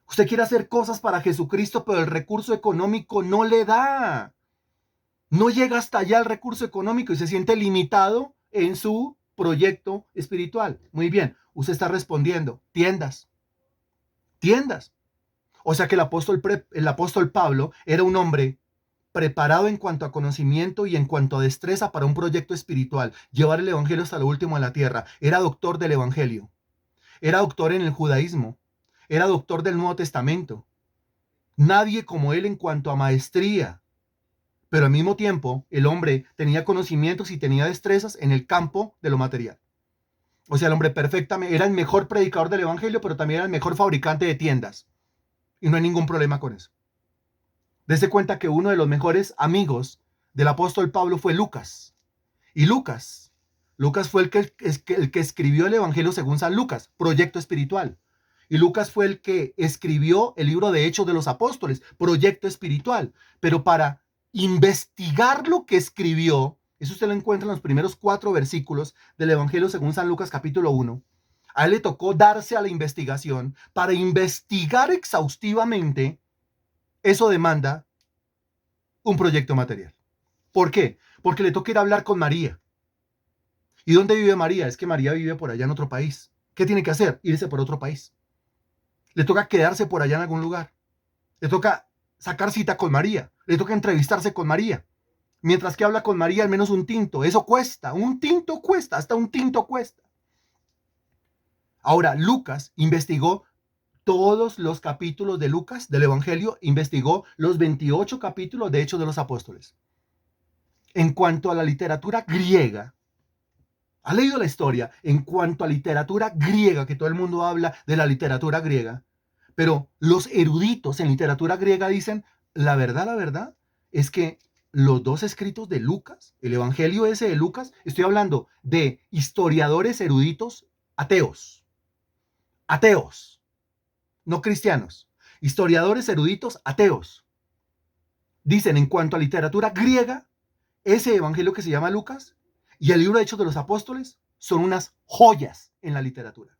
Usted quiere hacer cosas para Jesucristo, pero el recurso económico no le da. No llega hasta allá el recurso económico y se siente limitado en su proyecto espiritual. Muy bien, usted está respondiendo, tiendas, tiendas. O sea que el apóstol Pablo era un hombre preparado en cuanto a conocimiento y en cuanto a destreza para un proyecto espiritual, llevar el evangelio hasta lo último de la tierra. Era doctor del evangelio, era doctor en el judaísmo, era doctor del Nuevo Testamento. Nadie como él en cuanto a maestría, pero al mismo tiempo el hombre tenía conocimientos y tenía destrezas en el campo de lo material. O sea, el hombre perfectamente era el mejor predicador del evangelio, pero también era el mejor fabricante de tiendas. Y no hay ningún problema con eso. Dese cuenta que uno de los mejores amigos del apóstol Pablo fue Lucas. Y Lucas fue el que escribió el Evangelio según San Lucas, proyecto espiritual. Y Lucas fue el que escribió el libro de Hechos de los Apóstoles, proyecto espiritual. Pero para investigar lo que escribió, eso usted lo encuentra en los primeros 4 versículos del Evangelio según San Lucas capítulo 1. A él le tocó darse a la investigación. Para investigar exhaustivamente, eso demanda un proyecto material. ¿Por qué? Porque le toca ir a hablar con María. ¿Y dónde vive María? Es que María vive por allá en otro país. ¿Qué tiene que hacer? Irse por otro país. Le toca quedarse por allá en algún lugar. Le toca sacar cita con María. Le toca entrevistarse con María. Mientras que habla con María, al menos un tinto. Eso cuesta. Un tinto cuesta. Hasta un tinto cuesta. Ahora, Lucas investigó todos los capítulos de Lucas, del Evangelio. Investigó los 28 capítulos de Hechos de los Apóstoles. En cuanto a la literatura griega, ¿ha leído la historia? En cuanto a literatura griega, que todo el mundo habla de la literatura griega, pero los eruditos en literatura griega dicen, la verdad es que los 2 escritos de Lucas, el evangelio ese de Lucas, estoy hablando de historiadores eruditos ateos, ateos, no cristianos, historiadores eruditos ateos. Dicen en cuanto a literatura griega, ese evangelio que se llama Lucas y el libro de Hechos de los Apóstoles son unas joyas en la literatura.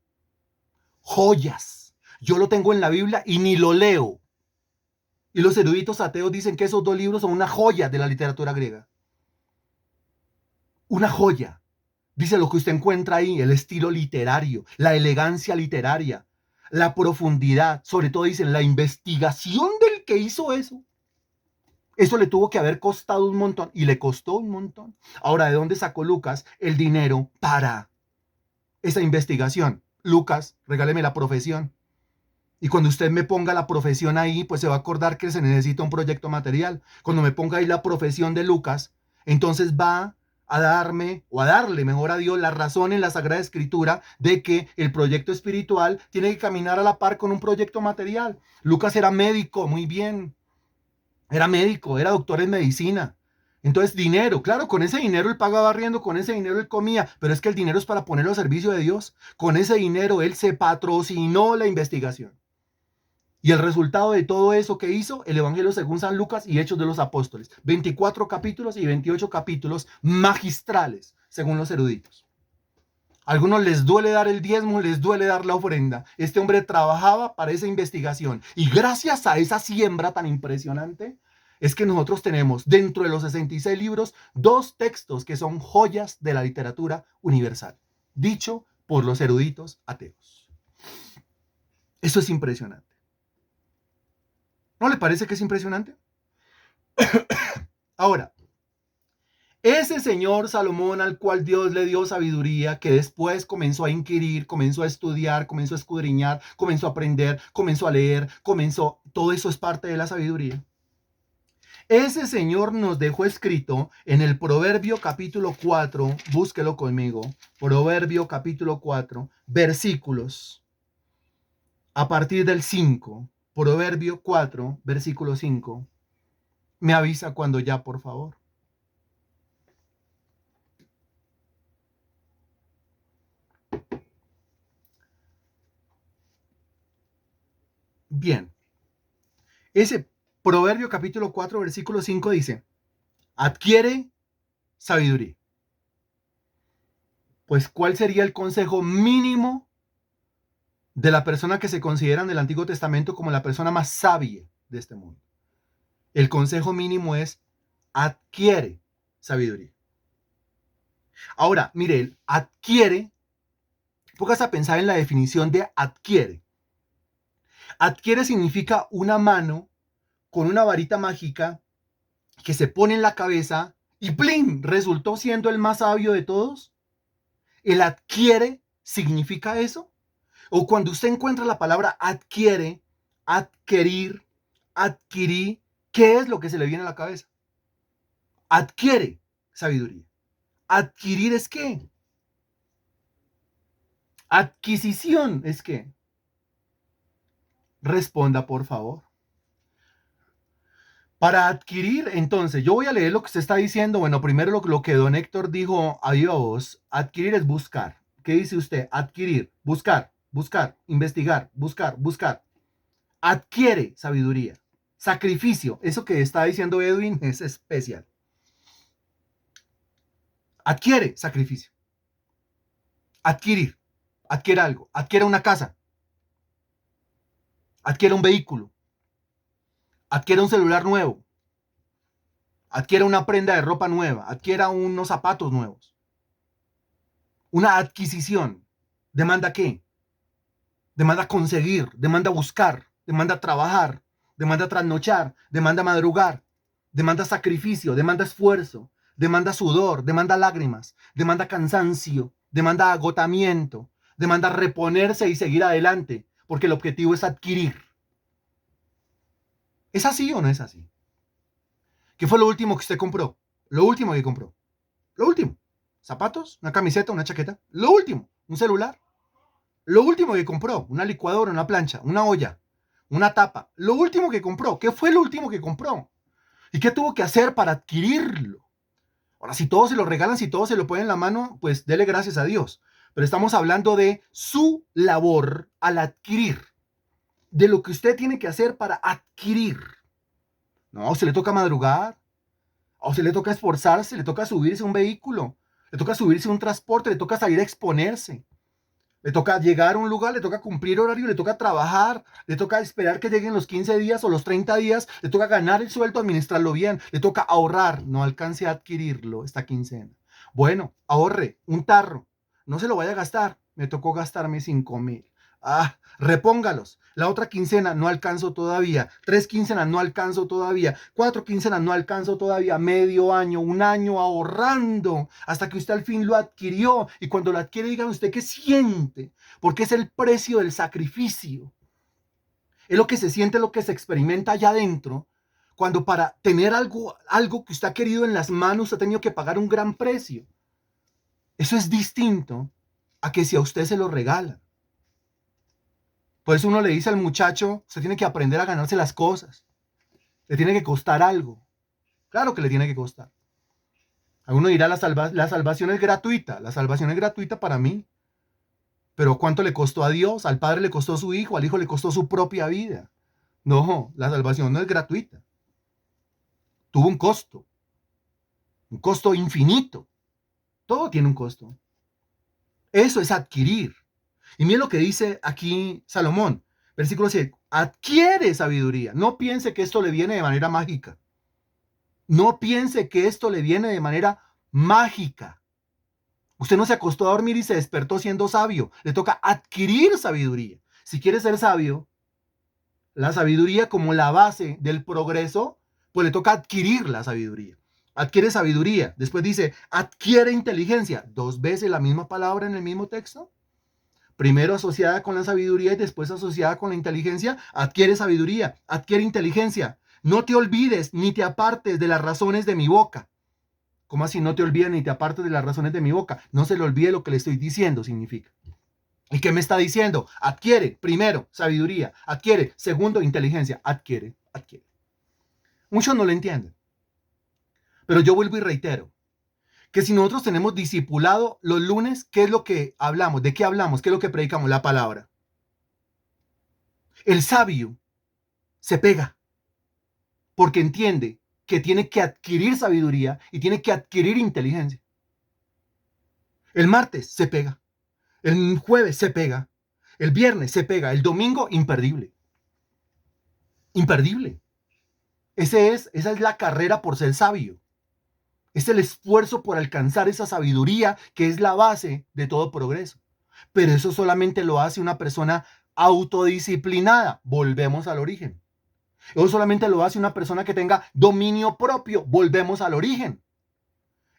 Joyas. Yo lo tengo en la Biblia y ni lo leo. Y los eruditos ateos dicen que esos 2 libros son una joya de la literatura griega. Una joya. Dice lo que usted encuentra ahí, el estilo literario, la elegancia literaria, la profundidad, sobre todo dicen la investigación del que hizo eso. Eso le tuvo que haber costado un montón y le costó un montón. Ahora, ¿de dónde sacó Lucas el dinero para esa investigación? Lucas, regáleme la profesión. Y cuando usted me ponga la profesión ahí, pues se va a acordar que se necesita un proyecto material. Cuando me ponga ahí la profesión de Lucas, entonces va a darme o a darle mejor a Dios la razón en la Sagrada Escritura de que el proyecto espiritual tiene que caminar a la par con un proyecto material. Lucas era médico, muy bien. Era médico, era doctor en medicina. Entonces, dinero, claro, con ese dinero él pagaba arriendo, con ese dinero él comía, pero es que el dinero es para ponerlo al servicio de Dios. Con ese dinero él se patrocinó la investigación. Y el resultado de todo eso que hizo, el Evangelio según San Lucas y Hechos de los Apóstoles. 24 capítulos y 28 capítulos magistrales, según los eruditos. A algunos les duele dar el diezmo, les duele dar la ofrenda. Este hombre trabajaba para esa investigación. Y gracias a esa siembra tan impresionante, es que nosotros tenemos dentro de los 66 libros 2 textos que son joyas de la literatura universal, dicho por los eruditos ateos. Eso es impresionante. ¿No le parece que es impresionante? Ahora, ese señor Salomón al cual Dios le dio sabiduría, que después comenzó a inquirir, comenzó a estudiar, comenzó a escudriñar, comenzó a aprender, comenzó a leer, todo eso es parte de la sabiduría. Ese señor nos dejó escrito en el Proverbio capítulo 4, búsquelo conmigo, Proverbio capítulo 4, versículos a partir del 5, Proverbio 4, versículo 5. Me avisa cuando ya, por favor. Bien, ese Proverbio capítulo 4, versículo 5 dice, adquiere sabiduría. Pues, ¿cuál sería el consejo mínimo de la persona que se considera en el Antiguo Testamento como la persona más sabia de este mundo? El consejo mínimo es adquiere sabiduría. Ahora, mire, el adquiere, póngase a pensar en la definición de adquiere. Adquiere significa una mano con una varita mágica que se pone en la cabeza y ¡plin! Resultó siendo el más sabio de todos. El adquiere significa eso. O cuando usted encuentra la palabra adquiere, adquirir, adquirir, ¿qué es lo que se le viene a la cabeza? Adquiere sabiduría. ¿Adquirir es qué? ¿Adquisición es qué? Responda, por favor. Para adquirir, entonces, yo voy a leer lo que usted está diciendo. Bueno, primero lo que don Héctor dijo a viva voz. Adquirir es buscar. ¿Qué dice usted? Adquirir, buscar, buscar, investigar, buscar, buscar. Adquiere sabiduría. Sacrificio, eso que está diciendo Edwin es especial. Adquiere sacrificio. Adquirir. Adquiere algo. Adquiere una casa. Adquiere un vehículo. Adquiere un celular nuevo. Adquiere una prenda de ropa nueva. Adquiera unos zapatos nuevos. Una adquisición. ¿Demanda qué? Demanda conseguir. Demanda buscar. Demanda trabajar. Demanda trasnochar. Demanda madrugar. Demanda sacrificio. Demanda esfuerzo. Demanda sudor. Demanda lágrimas. Demanda cansancio. Demanda agotamiento. Demanda reponerse y seguir adelante. Porque el objetivo es adquirir. ¿Es así o no es así? ¿Qué fue lo último que usted compró? Lo último que compró. Lo último. Zapatos, una camiseta, una chaqueta. Lo último. Un celular. Lo último que compró. Una licuadora, una plancha, una olla, una tapa. Lo último que compró. ¿Qué fue lo último que compró? ¿Y qué tuvo que hacer para adquirirlo? Ahora, si todos se lo regalan, si todos se lo ponen en la mano, pues dele gracias a Dios. Pero estamos hablando de su labor al adquirir. De lo que usted tiene que hacer para adquirir. No, se le toca madrugar. A usted le toca esforzarse, le toca subirse a un vehículo, le toca subirse a un transporte, le toca salir a exponerse, le toca llegar a un lugar, le toca cumplir horario, le toca trabajar, le toca esperar que lleguen los 15 días o los 30 días, le toca ganar el sueldo, administrarlo bien, le toca ahorrar, no alcance a adquirirlo esta quincena. Bueno, ahorre un tarro, no se lo vaya a gastar, me tocó gastarme 5,000. Repóngalos. La otra quincena no alcanzo todavía. 3 quincenas no alcanzo todavía. 4 quincenas no alcanzo todavía. Medio año, un año ahorrando hasta que usted al fin lo adquirió. Y cuando lo adquiere, diga usted qué siente. Porque es el precio del sacrificio. Es lo que se siente, lo que se experimenta allá adentro. Cuando para tener algo que usted ha querido en las manos, usted ha tenido que pagar un gran precio. Eso es distinto a que si a usted se lo regala. Por eso uno le dice al muchacho, usted tiene que aprender a ganarse las cosas. Le tiene que costar algo. Claro que le tiene que costar. Alguno dirá, la salvación es gratuita. La salvación es gratuita para mí. Pero ¿cuánto le costó a Dios? Al Padre le costó su Hijo, al Hijo le costó su propia vida. No, la salvación no es gratuita. Tuvo un costo infinito. Todo tiene un costo. Eso es adquirir. Y miren lo que dice aquí Salomón, versículo 7. Adquiere sabiduría. No piense que esto le viene de manera mágica. No piense que esto le viene de manera mágica. Usted no se acostó a dormir y se despertó siendo sabio. Le toca adquirir sabiduría. Si quiere ser sabio, la sabiduría como la base del progreso, pues le toca adquirir la sabiduría. Adquiere sabiduría. Después dice, adquiere inteligencia. 2 veces la misma palabra en el mismo texto. Primero asociada con la sabiduría y después asociada con la inteligencia. Adquiere sabiduría, adquiere inteligencia. No te olvides ni te apartes de las razones de mi boca. ¿Cómo así no te olvides ni te apartes de las razones de mi boca? No se le olvide lo que le estoy diciendo, significa. ¿Y qué me está diciendo? Adquiere, primero, sabiduría. Adquiere, segundo, inteligencia. Adquiere, adquiere. Muchos no lo entienden. Pero yo vuelvo y reitero. Que si nosotros tenemos discipulado los lunes, ¿qué es lo que hablamos? ¿De qué hablamos? ¿Qué es lo que predicamos? La palabra. El sabio se pega porque entiende que tiene que adquirir sabiduría y tiene que adquirir inteligencia. El martes se pega, el jueves se pega, el viernes se pega, el domingo imperdible. Imperdible. Esa es la carrera por ser sabio. Es el esfuerzo por alcanzar esa sabiduría que es la base de todo progreso. Pero eso solamente lo hace una persona autodisciplinada. Volvemos al origen. Eso solamente lo hace una persona que tenga dominio propio. Volvemos al origen.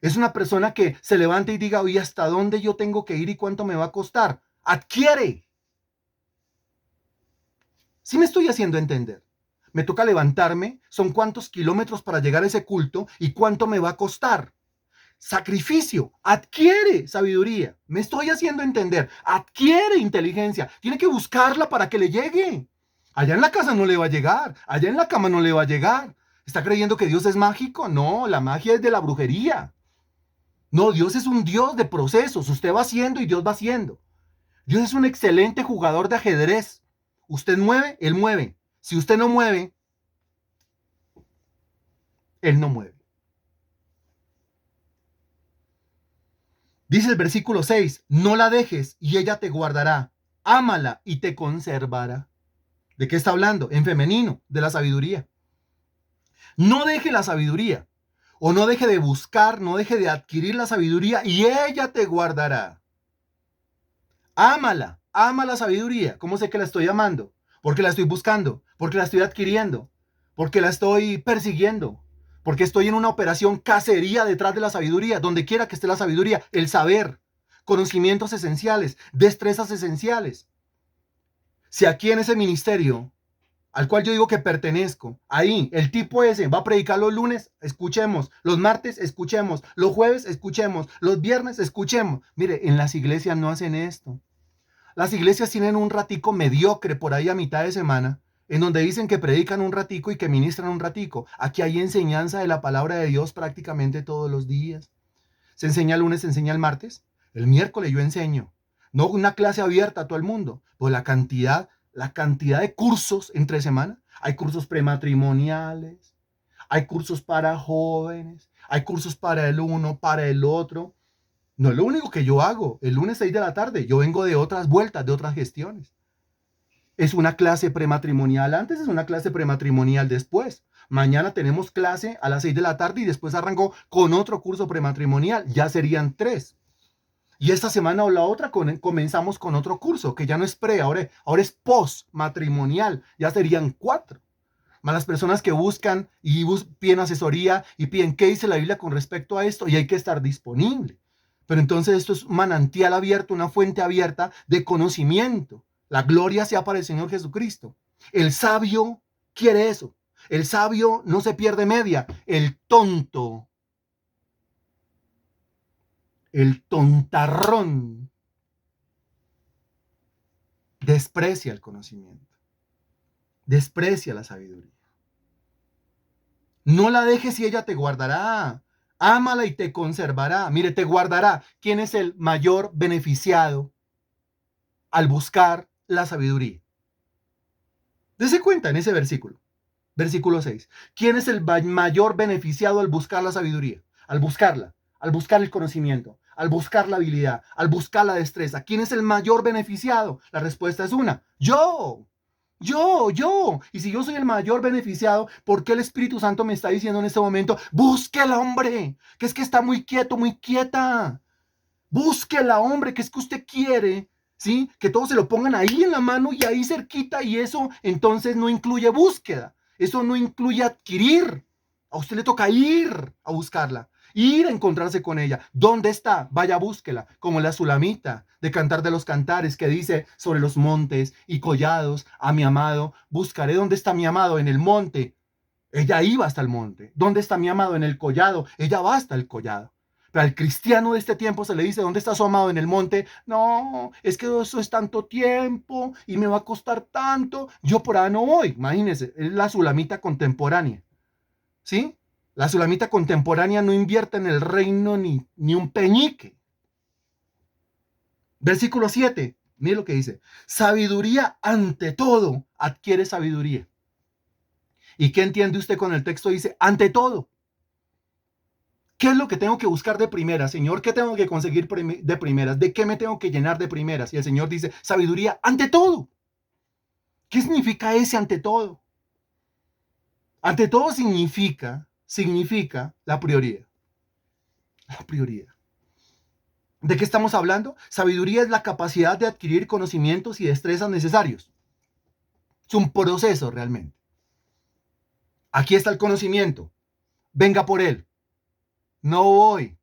Es una persona que se levanta y diga, oye, ¿hasta dónde yo tengo que ir y cuánto me va a costar? Adquiere. Sí me estoy haciendo entender. Me toca levantarme, son cuántos kilómetros para llegar a ese culto y cuánto me va a costar. Sacrificio, adquiere sabiduría. Me estoy haciendo entender. Adquiere inteligencia. Tiene que buscarla para que le llegue. Allá en la casa no le va a llegar. Allá en la cama no le va a llegar. ¿Está creyendo que Dios es mágico? No, la magia es de la brujería. No, Dios es un Dios de procesos. Usted va haciendo y Dios va haciendo. Dios es un excelente jugador de ajedrez. Usted mueve, Él mueve. Si usted no mueve, Él no mueve. Dice el versículo 6, no la dejes y ella te guardará. Ámala y te conservará. ¿De qué está hablando? En femenino, de la sabiduría. No deje la sabiduría. O no deje de buscar, no deje de adquirir la sabiduría y ella te guardará. Ámala, ama la sabiduría. ¿Cómo sé que la estoy amando? Porque la estoy buscando, porque la estoy adquiriendo, porque la estoy persiguiendo, porque estoy en una operación cacería detrás de la sabiduría, donde quiera que esté la sabiduría, el saber, conocimientos esenciales, destrezas esenciales. Si aquí en ese ministerio al cual yo digo que pertenezco, ahí el tipo ese va a predicar los lunes, escuchemos, los martes, escuchemos, los jueves, escuchemos, los viernes, escuchemos. Mire, en las iglesias no hacen esto. Las iglesias tienen un ratico mediocre por ahí a mitad de semana, en donde dicen que predican un ratico y que ministran un ratico. Aquí hay enseñanza de la palabra de Dios prácticamente todos los días. Se enseña el lunes, se enseña el martes. El miércoles yo enseño. No una clase abierta a todo el mundo, pues la cantidad de cursos entre semana. Hay cursos prematrimoniales, hay cursos para jóvenes, hay cursos para el uno, para el otro. No es lo único que yo hago. El lunes 6 de la tarde, yo vengo de otras vueltas, de otras gestiones. Es una clase prematrimonial antes, es una clase prematrimonial después. Mañana tenemos clase a las 6 de la tarde y después arranco con otro curso prematrimonial. Ya serían 3. Y esta semana o la otra comenzamos con otro curso, que ya no es pre, ahora es post matrimonial. Ya serían 4. Más las personas que buscan y piden asesoría y piden qué dice la Biblia con respecto a esto y hay que estar disponible. Pero entonces esto es un manantial abierto, una fuente abierta de conocimiento. La gloria sea para el Señor Jesucristo. El sabio quiere eso. El sabio no se pierde media. El tontarrón, desprecia el conocimiento. Desprecia la sabiduría. No la dejes y ella te guardará. Ámala y te conservará. Mire, te guardará. ¿Quién es el mayor beneficiado al buscar la sabiduría? Dese cuenta en ese versículo. Versículo 6. ¿Quién es el mayor beneficiado al buscar la sabiduría? Al buscarla, al buscar el conocimiento, al buscar la habilidad, al buscar la destreza. ¿Quién es el mayor beneficiado? La respuesta es una. Yo. Y si yo soy el mayor beneficiado, ¿por qué el Espíritu Santo me está diciendo en este momento, búsquela, hombre? Que es que está muy quieto, muy quieta. Búsquela, hombre, que es que usted quiere, ¿sí? Que todos se lo pongan ahí en la mano y ahí cerquita y eso entonces no incluye búsqueda. Eso no incluye adquirir. A usted le toca ir a buscarla, ir a encontrarse con ella. ¿Dónde está? Vaya, búsquela. Como la Sulamita de Cantar de los Cantares que dice sobre los montes y collados a mi amado. Buscaré dónde está mi amado en el monte. Ella iba hasta el monte. ¿Dónde está mi amado en el collado? Ella va hasta el collado. Pero al cristiano de este tiempo se le dice, ¿dónde está su amado en el monte? No, es que eso es tanto tiempo y me va a costar tanto. Yo por ahí no voy. Imagínense, es la sulamita contemporánea. ¿Sí? La sulamita contemporánea no invierte en el reino ni un peñique. Versículo 7. Mire lo que dice. Sabiduría ante todo. Adquiere sabiduría. ¿Y qué entiende usted con el texto? Dice, ante todo. ¿Qué es lo que tengo que buscar de primeras, Señor? ¿Qué tengo que conseguir de primeras? ¿De qué me tengo que llenar de primeras? Y el Señor dice, sabiduría ante todo. ¿Qué significa ese ante todo? Ante todo significa la prioridad. La prioridad. ¿De qué estamos hablando? Sabiduría es la capacidad de adquirir conocimientos y destrezas necesarios. Es un proceso realmente. Aquí está el conocimiento. Venga por él. No voy.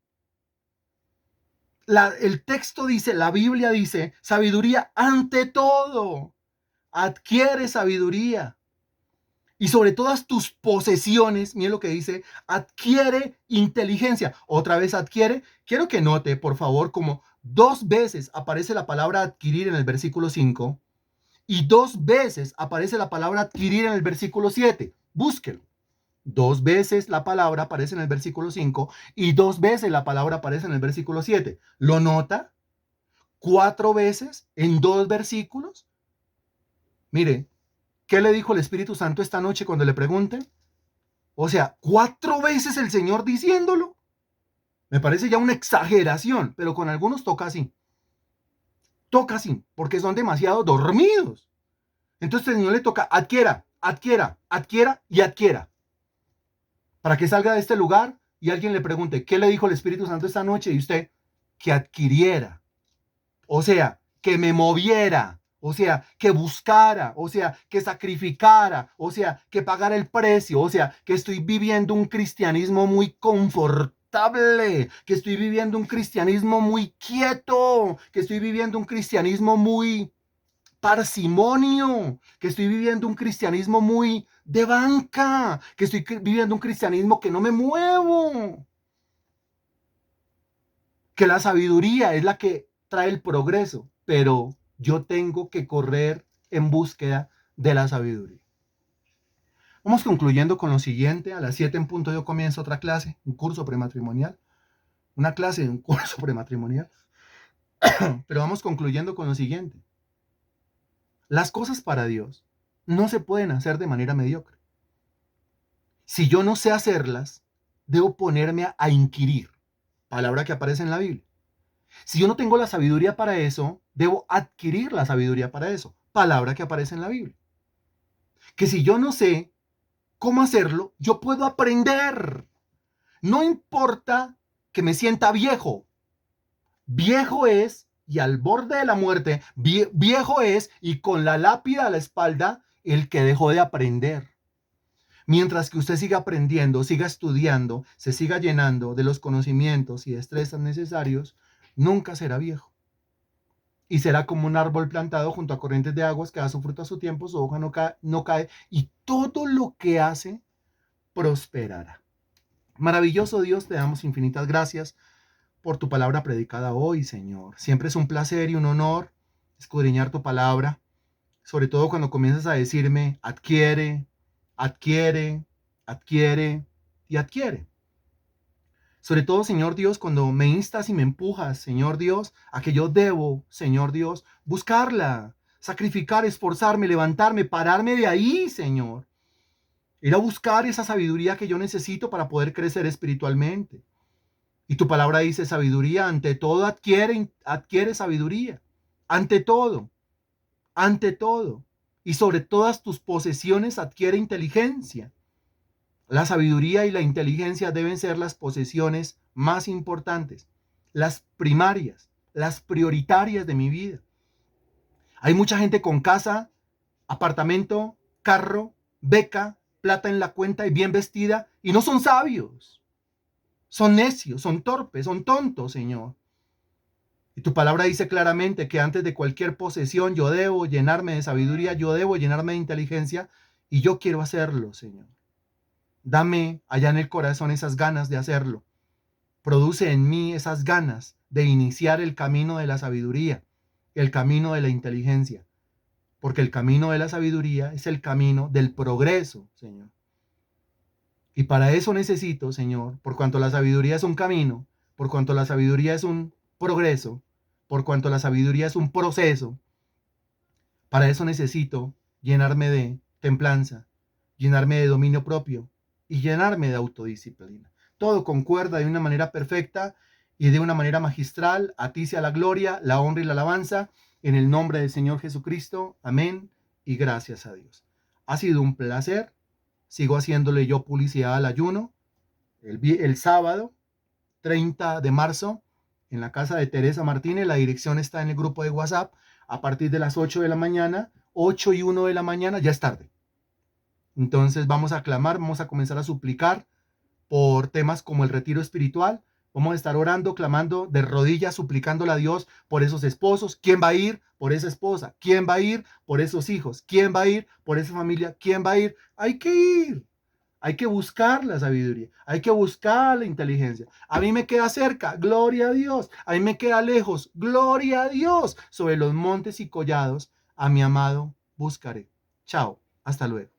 El texto dice, la Biblia dice, sabiduría ante todo. Adquiere sabiduría. Y sobre todas tus posesiones, miren lo que dice, adquiere inteligencia. Otra vez adquiere. Quiero que note, por favor, como 2 veces aparece la palabra adquirir en el versículo 5 y 2 veces aparece la palabra adquirir en el versículo 7. Búsquelo. 2 veces la palabra aparece en el versículo 5 y 2 veces la palabra aparece en el versículo 7. ¿Lo nota? 4 veces en 2 versículos. Mire, ¿qué le dijo el Espíritu Santo esta noche cuando le pregunten? O sea, 4 veces el Señor diciéndolo. Me parece ya una exageración, pero con algunos toca así. Toca así, porque son demasiado dormidos. Entonces el Señor le toca adquiera, adquiera, adquiera y adquiera. Para que salga de este lugar y alguien le pregunte, ¿qué le dijo el Espíritu Santo esta noche? Y usted, que adquiriera. O sea, que me moviera. O sea, que buscara, o sea, que sacrificara, o sea, que pagara el precio, o sea, que estoy viviendo un cristianismo muy confortable, que estoy viviendo un cristianismo muy quieto, que estoy viviendo un cristianismo muy parsimonio, que estoy viviendo un cristianismo muy de banca, que estoy viviendo un cristianismo que no me muevo, que la sabiduría es la que trae el progreso, pero yo tengo que correr en búsqueda de la sabiduría. Vamos concluyendo con lo siguiente. A las 7 en punto yo comienzo otra clase, un curso prematrimonial. Una clase de un curso prematrimonial. Pero vamos concluyendo con lo siguiente. Las cosas para Dios no se pueden hacer de manera mediocre. Si yo no sé hacerlas, debo ponerme a inquirir. Palabra que aparece en la Biblia. Si yo no tengo la sabiduría para eso, debo adquirir la sabiduría para eso. Palabra que aparece en la Biblia. Que si yo no sé cómo hacerlo, yo puedo aprender. No importa que me sienta viejo. Viejo es, y al borde de la muerte, viejo es, y con la lápida a la espalda, el que dejó de aprender. Mientras que usted siga aprendiendo, siga estudiando, se siga llenando de los conocimientos y destrezas necesarios, nunca será viejo. Y será como un árbol plantado junto a corrientes de aguas que da su fruto a su tiempo, su hoja no cae y todo lo que hace prosperará. Maravilloso Dios, te damos infinitas gracias por tu palabra predicada hoy, Señor. Siempre es un placer y un honor escudriñar tu palabra, sobre todo cuando comienzas a decirme, adquiere, adquiere, adquiere y adquiere. Sobre todo, Señor Dios, cuando me instas y me empujas, Señor Dios, a que yo debo, Señor Dios, buscarla, sacrificar, esforzarme, levantarme, pararme de ahí, Señor. Ir a buscar esa sabiduría que yo necesito para poder crecer espiritualmente. Y tu palabra dice sabiduría, ante todo adquiere sabiduría. Ante todo, ante todo. Y sobre todas tus posesiones adquiere inteligencia. La sabiduría y la inteligencia deben ser las posesiones más importantes, las primarias, las prioritarias de mi vida. Hay mucha gente con casa, apartamento, carro, beca, plata en la cuenta y bien vestida y no son sabios. Son necios, son torpes, son tontos, Señor. Y tu palabra dice claramente que antes de cualquier posesión yo debo llenarme de sabiduría, yo debo llenarme de inteligencia y yo quiero hacerlo, Señor. Dame allá en el corazón esas ganas de hacerlo. Produce en mí esas ganas de iniciar el camino de la sabiduría, el camino de la inteligencia, porque el camino de la sabiduría es el camino del progreso, Señor. Y para eso necesito, Señor, por cuanto la sabiduría es un camino, por cuanto la sabiduría es un progreso, por cuanto la sabiduría es un proceso, para eso necesito llenarme de templanza, llenarme de dominio propio y llenarme de autodisciplina. Todo concuerda de una manera perfecta y de una manera magistral. A ti sea la gloria, la honra y la alabanza en el nombre del Señor Jesucristo. Amén y gracias a Dios. Ha sido un placer. Sigo haciéndole yo publicidad al ayuno el sábado 30 de marzo en la casa de Teresa Martínez. La dirección está en el grupo de WhatsApp a partir de las 8 de la mañana, 8 y 1 de la mañana, ya es tarde. Entonces vamos a clamar, vamos a comenzar a suplicar por temas como el retiro espiritual. Vamos a estar orando, clamando de rodillas, suplicándole a Dios por esos esposos. ¿Quién va a ir por esa esposa? ¿Quién va a ir por esos hijos? ¿Quién va a ir por esa familia? ¿Quién va a ir? Hay que ir. Hay que buscar la sabiduría, hay que buscar la inteligencia. A mí me queda cerca, gloria a Dios. A mí me queda lejos, gloria a Dios. Sobre los montes y collados, a mi amado buscaré. Chao, hasta luego.